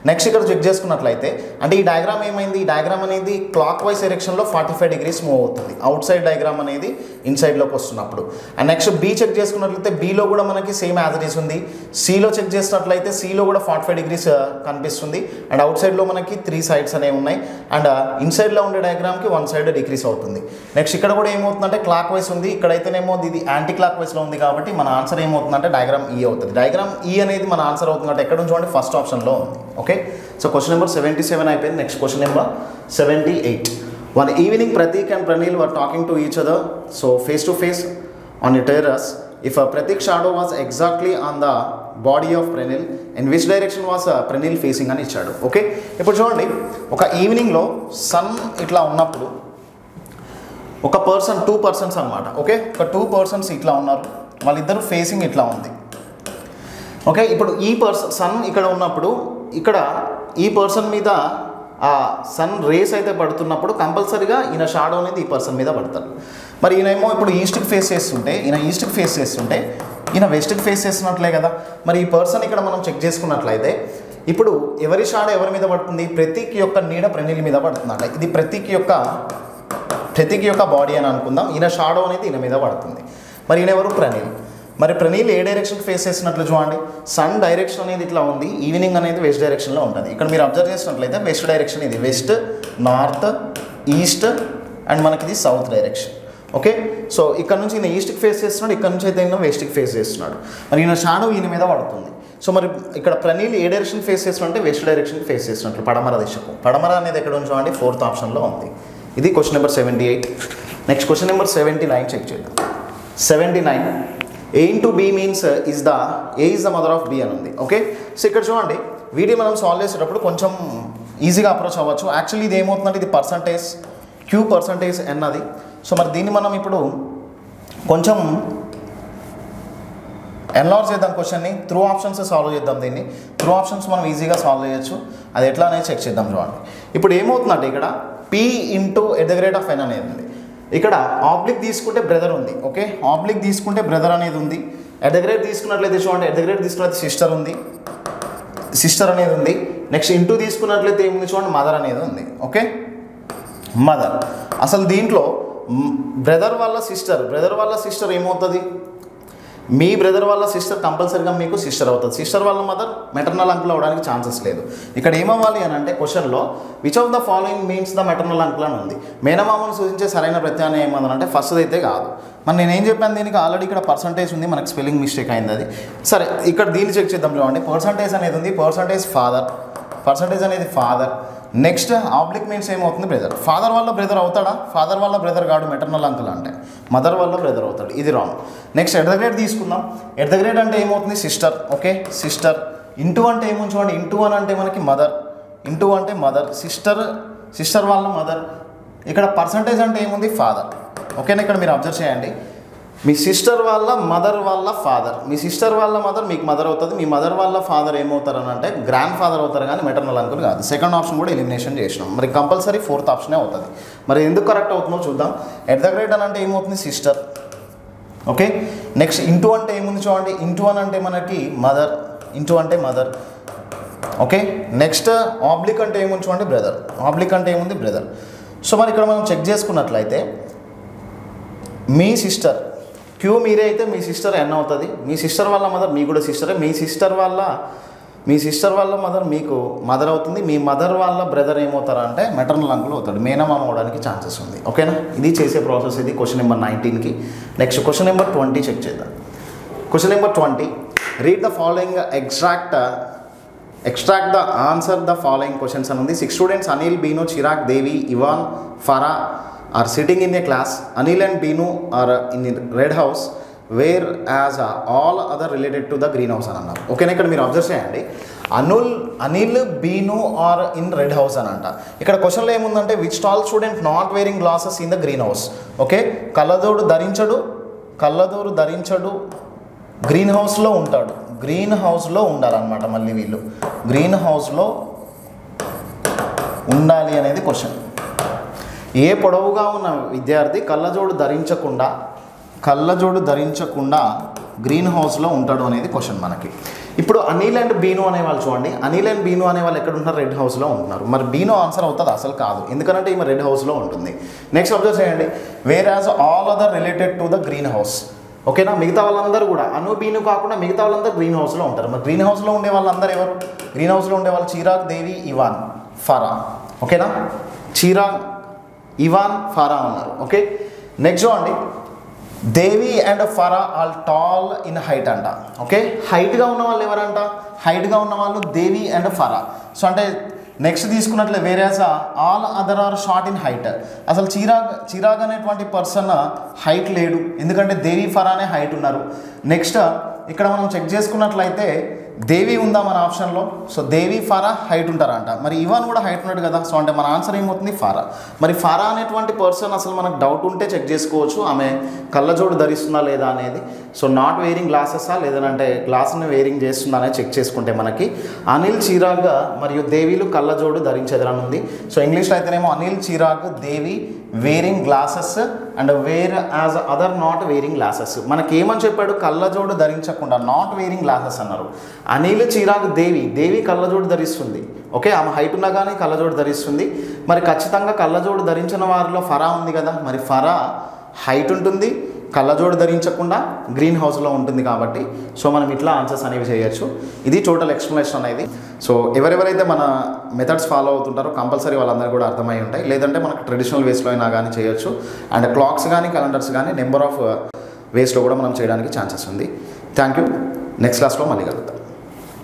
నెక్స్ట్ ఇక్కడ చెక్ చేసుకున్నట్లయితే అంటే ఈ డయాగ్రామ్ ఏమైంది, ఈ డయాగ్రామ్ అనేది క్లాక్ వైజ్ డైరెక్షన్లో 45 degrees మూవ్ అవుతుంది. అవుట్ సైడ్ డయాగ్రామ్ అనేది ఇన్సైడ్లోకి వస్తున్నప్పుడు. అండ్ నెక్స్ట్ బి చెక్ చేసుకున్నట్లయితే బీలో కూడా మనకి సేమ్ యాజ్ ఇట్ ఈస్ ఉంది. సిలో చెక్ చేసినట్లయితే సిలో కూడా 45 degrees కనిపిస్తుంది. అండ్ అవుట్ సైడ్లో మనకి 3 sides అనేవి ఉన్నాయి. అండ్ ఇన్సైడ్లో ఉండే డయాగ్రామ్కి 1 side డిక్రీస్ అవుతుంది. నెక్స్ట్ ఇక్కడ కూడా ఏమవుతుందంటే క్లాక్ వైజ్ ఉంది, ఇక్కడైతేనేమో ఇది యాంటీ క్లాక్ వైజ్లో ఉంది కాబట్టి మన ఆన్సర్ ఏమవుతుందంటే డయాగ్రామ్ ఈ అవుతుంది. డయాగ్రామ్ ఈ అనేది మన ఆన్సర్ అవుతుంది అంటే ఎక్కడ చూడండి ఫస్ట్ ఆప్షన్లో ఉంది. ఓకే, సో క్వశ్చన్ నెంబర్ 77 అయిపోయింది. Next question number 78. One evening, Pratik and Pranil were talking to each other, so face to face on a terrace. If Pratik's shadow was exactly on the body of Pranil, in which direction was Pranil facing అని ఇచ్చాడు. Okay, ఇప్పుడు చూడండి, ఒక ఈవినింగ్లో sun ఇట్లా ఉన్నప్పుడు ఒక person 2 persons అనమాట. Okay, ఒక 2 persons ఇట్లా ఉన్నారు, వాళ్ళిద్దరు ఫేసింగ్ ఇట్లా ఉంది. ఓకే, ఇప్పుడు ఈ సన్ ఇక్కడ ఉన్నప్పుడు ఇక్కడ ఈ పర్సన్ మీద ఆ సన్ రేస్ అయితే పడుతున్నప్పుడు కంపల్సరీగా ఈయన షాడో అనేది ఈ పర్సన్ మీద పడతాడు. మరి ఈయనేమో ఇప్పుడు ఈస్ట్కి ఫేస్ చేస్తుంటే ఈయన వెస్ట్కి ఫేస్ చేస్తున్నట్లే కదా. మరి ఈ పర్సన్ ఇక్కడ మనం చెక్ చేసుకున్నట్లయితే ఇప్పుడు ఎవరి షాడో ఎవరి మీద పడుతుంది? ప్రతీక్ యొక్క నీడ ప్రణీల్ మీద పడుతుందంట. ఇది ప్రతీక్ యొక్క బాడీ అని అనుకుందాం. ఈయన షాడో అనేది ఈయన మీద పడుతుంది. మరి ఈయన ఎవరు? ప్రణీల్. మరి ప్రణీల్ ఏ డైరెక్షన్కి ఫేస్ చేసినట్లు చూడండి, సన్ డైరెక్షన్ అనేది ఇట్లా ఉంది, ఈవినింగ్ అనేది వెస్ట్ డైరెక్షన్లో ఉంటుంది. ఇక్కడ మీరు అబ్జర్వ్ చేసినట్లయితే వెస్ట్ డైరెక్షన్ ఇది, వెస్ట్, నార్త్, ఈస్ట్ అండ్ మనకి ఇది సౌత్ డైరెక్షన్. ఓకే, సో ఇక్కడ నుంచి ఈయన ఈస్ట్కి ఫేస్ చేస్తున్నాడు, ఇక్కడ నుంచి అయితే ఈయన వెస్ట్కి ఫేస్ చేస్తున్నాడు. మరి ఈయన షాడో ఈయన మీద పడుతుంది. సో మరి ఇక్కడ ప్రణీల్ ఏ డైరెక్షన్ ఫేస్ చేస్తున్నట్టే వెస్ట్ డైరెక్షన్కి ఫేస్ చేస్తున్నట్లు, పడమర దిశకు. పడమర అనేది ఎక్కడ ఉంది చూడండి, 4th ఆప్షన్లో ఉంది. ఇది question number 78. Next question number 79 check చేద్దాం. 79, A into B means A is the mother of B అని ఉంది. ఓకే, సో ఇక్కడ చూడండి, వీడియో మనం సాల్వ్ చేసేటప్పుడు కొంచెం ఈజీగా అప్రోచ్ అవ్వచ్చు. యాక్చువల్లీ ఇది ఏమవుతుందంటే ఇది పర్సంటేజ్ Q పర్సంటేజ్ N అది. సో మరి దీన్ని మనం ఇప్పుడు కొంచెం ఎన్లార్జ్ చేద్దాం క్వశ్చన్ని, త్రూ ఆప్షన్స్ సాల్వ్ చేద్దాం. దీన్ని త్రూ ఆప్షన్స్ మనం ఈజీగా సాల్వ్ చేయొచ్చు. అది ఎట్లా అనేది చెక్ చేద్దాం. చూడండి, ఇప్పుడు ఏమవుతుందంటే ఇక్కడ P ఇంటూ @N అనేది ఉంది. ఇక్కడ ఆబ్లిక్ తీసుకుంటే బ్రదర్ ఉంది. ఓకే, ఆబ్లిక్ తీసుకుంటే బ్రదర్ అనేది ఉంది. @, తీసుకున్నట్లయితే చూడండి, @, తీసుకున్నట్లయితే సిస్టర్ ఉంది. సిస్టర్ అనేది ఉంది. నెక్స్ట్ ఇంటూ తీసుకున్నట్లయితే ఏముంది చూడండి, మదర్ అనేది ఉంది. Okay, mother. అసలు దీంట్లో బ్రదర్ వాళ్ళ సిస్టర్ ఏమవుతుంది? మీ బ్రదర్ వాళ్ళ సిస్టర్ కంపల్సరీగా మీకు సిస్టర్ అవుతుంది. సిస్టర్ వాళ్ళ మదర్ మెటర్నల్ అంకుల్ అవడానికి ఛాన్సెస్ లేదు. ఇక్కడ ఏమవ్వాలి అని అంటే క్వశ్చన్లో which of the following means the maternal uncle అని ఉంది. మేనమామను సూచించే సరైన ప్రత్యామ్నాయం ఏమన్నారంటే ఫస్ట్ అయితే కాదు. మరి నేనేం చెప్పాను, దీనికి ఆల్రెడీ ఇక్కడ పర్సంటేజ్ ఉంది, మనకి స్పెల్లింగ్ మిస్టేక్ అయింది అది. సరే, ఇక్కడ దీన్ని చెక్ చేద్దాం చూడండి. పర్సంటేజ్ అనేది ఉంది, పర్సంటేజ్ అనేది ఫాదర్. నెక్స్ట్ ఆబ్లిక్ మీన్స్ ఏమవుతుంది? బ్రదర్. ఫాదర్ వల్ల బ్రదర్ అవుతాడా? ఫాదర్ వల్ల బ్రదర్ కాడు మెటర్నల్ అంకుల్ అంటే, మదర్ వల్ల బ్రదర్ అవుతాడు. ఇది wrong. Next at the grade తీసుకుందాం. ఎట్ ద గ్రేడ్ అంటే ఏమవుతుంది? సిస్టర్. Okay, sister. ఇంటూ అంటే ఏమో చూడండి, ఇంటూ అని అంటే మనకి మదర్, ఇంటూ అంటే మదర్, సిస్టర్ వాళ్ళ మదర్. ఇక్కడ పర్సంటేజ్ అంటే ఏముంది? ఫాదర్. ఓకేనా, ఇక్కడ మీరు అబ్జర్వ్ చేయండి. మీ సిస్టర్ వాళ్ళ మదర్ వాళ్ళ ఫాదర్, మీ సిస్టర్ వాళ్ళ మదర్ మీకు మదర్ అవుతుంది, మీ మదర్ వాళ్ళ ఫాదర్ ఏమవుతారు అని అంటే గ్రాండ్ ఫాదర్ అవుతారు, కానీ మెటర్నల్ అంకుల్ కాదు. సెకండ్ ఆప్షన్ కూడా ఎలిమినేషన్ చేసినాం. మరి కంపల్సరీ ఫోర్త్ ఆప్షనే అవుతుంది. మరి ఎందుకు కరెక్ట్ అవుతుందో చూద్దాం. ఎట్ ద గ్రేట్ అని అంటే ఏమవుతుంది? సిస్టర్. ఓకే, నెక్స్ట్ ఇంటూ అంటే ఏముంది చూడండి, ఇంటూ అని అంటే మనకి మదర్, ఇంటూ అంటే మదర్. ఓకే, నెక్స్ట్ ఆబ్లిక్ అంటే ఏముంది చూడండి, బ్రదర్. ఆబ్లిక్ అంటే ఏముంది? బ్రదర్. సో మరి ఇక్కడ మనం చెక్ చేసుకున్నట్లయితే మీ సిస్టర్ క్యూ మీరే అయితే మీ సిస్టర్ ఎన్ అవుతుంది. మీ సిస్టర్ వాళ్ళ మదర్ మీకు కూడా సిస్టరే. మీ సిస్టర్ వాళ్ళ మదర్ మీకు మదర్ అవుతుంది. మీ మదర్ వాళ్ళ బ్రదర్ ఏమవుతారా అంటే మెటర్నల్ అంకుల్ అవుతాడు, మేనమామ అవడానికి ఛాన్సెస్ ఉంది. ఓకేనా, ఇది చేసే ప్రాసెస్. ఇది క్వశ్చన్ నెంబర్ 19కి. నెక్స్ట్ క్వశ్చన్ నెంబర్ 20 చెక్ చేద్దాం. Question number 20, read the following extract the answer the following questions అని ఉంది. 6 students Anil, Binu, Chirag, Devi, Ivan, Farah are sitting in a class. Anil and Binu are in a red house whereas all other related to the green house అని అన్నారు. ఓకేనా, ఇక్కడ మీరు observe చేయండి. Anil, బీను are in red house అని అంట. ఇక్కడ క్వశ్చన్లో ఏముందంటే which tall student not wearing glasses in the green house. Okay, కళ్ళజోడు ధరించడు గ్రీన్ హౌస్లో ఉంటాడు. గ్రీన్ హౌస్లో ఉండాలన్నమాట. మళ్ళీ వీళ్ళు గ్రీన్ హౌస్లో ఉండాలి అనేది క్వశ్చన్. ఏ పొడవుగా ఉన్న విద్యార్థి కళ్ళజోడు ధరించకుండా గ్రీన్ హౌస్లో ఉంటాడు అనేది క్వశ్చన్ మనకి. ఇప్పుడు అనిల్ అండ్ బీను అనేవాళ్ళు చూడండి, అనిల్ అండ్ బీను అనేవాళ్ళు ఎక్కడ ఉంటున్నారు? రెడ్ హౌస్లో ఉంటున్నారు. మరి బీను ఆన్సర్ అవుతుంది? అసలు కాదు, ఎందుకంటే ఈమె రెడ్ హౌస్లో ఉంటుంది. నెక్స్ట్ అబ్జర్వ్ చేయండి, where as all other related to the green house. ఓకేనా, మిగతా వాళ్ళందరూ కూడా అను బీను కాకుండా మిగతా వాళ్ళందరూ గ్రీన్ హౌస్లో ఉంటారు. మరి గ్రీన్ హౌస్లో ఉండే వాళ్ళందరూ ఎవరు? గ్రీన్ హౌస్లో ఉండే వాళ్ళు చిరాగ్, దేవి, ఇవాన్, ఫరా. ఓకేనా, చిరాగ్, ఇవాన్, ఫరా ఉన్నారు. ఓకే, నెక్స్ట్ చూడండి, Devi and Farah all tall in height అంట. ఓకే, హైట్గా ఉన్న వాళ్ళు ఎవరంట? హైట్గా ఉన్న వాళ్ళు దేవి అండ్ ఫరా. సో అంటే నెక్స్ట్ తీసుకున్నట్లే whereas all other are short in height. అసలు చిరాగ్ అనేటువంటి పర్సన్ హైట్ లేడు, ఎందుకంటే దేవి ఫరానే హైట్ ఉన్నారు. నెక్స్ట్ ఇక్కడ మనం చెక్ చేసుకున్నట్లయితే దేవి ఉందా మన ఆప్షన్లో? సో దేవి, ఫారా హైట్ ఉంటారంట. మరి ఇవాన్ కూడా హైట్ ఉన్నాడు కదా. సో అంటే మన ఆన్సర్ ఏమవుతుంది? ఫారా. మరి ఫారా అనేటువంటి పర్సన్ అసలు మనకు డౌట్ ఉంటే చెక్ చేసుకోవచ్చు, ఆమె కళ్ళజోడు ధరిస్తుందా లేదా అనేది. సో నాట్ వేరింగ్ గ్లాసెసా లేదంటే గ్లాస్ని వేరింగ్ చేస్తుందా అనేది చెక్ చేసుకుంటే మనకి అనిల్, చిరాగ్ మరియు దేవిలు కళ్ళజోడు ధరించేదని ఉంది. సో ఇంగ్లీష్లో అయితేనేమో Anil, Chirag, Devi wearing glasses and whereas other not wearing glasses. మనకి ఏమని చెప్పాడు? కళ్ళజోడు ధరించకుండా నాట్ వేరింగ్ గ్లాసెస్ అన్నారు. అనిల్, చిరాగ్, దేవి కళ్ళజోడు ధరిస్తుంది. ఓకే, ఆమె హైట్ ఉన్నా కానీ కళ్ళజోడు ధరిస్తుంది. మరి ఖచ్చితంగా కళ్ళజోడు ధరించిన వారిలో ఫరా ఉంది కదా. మరి ఫరా హైట్ ఉంటుంది, కళ్ళజోడు ధరించకుండా గ్రీన్ హౌస్లో ఉంటుంది కాబట్టి సో మనం ఇట్లా ఆన్సర్స్ అనేవి చేయొచ్చు. ఇది టోటల్ ఎక్స్ప్లెనేషన్ అనేది. సో ఎవరెవరైతే మన మెథడ్స్ ఫాలో అవుతుంటారో కంపల్సరీ వాళ్ళందరూ కూడా అర్థమై ఉంటాయి. లేదంటే మనకు ట్రెడిషనల్ వేస్లో అయినా కానీ చేయొచ్చు. అండ్ క్లాక్స్ కానీ క్యాలెండర్స్ కానీ నెంబర్ ఆఫ్ వేస్లో కూడా మనం చేయడానికి ఛాన్సెస్ ఉంది. Thank you. నెక్స్ట్ క్లాస్లో మళ్ళీ కలుద్దాం.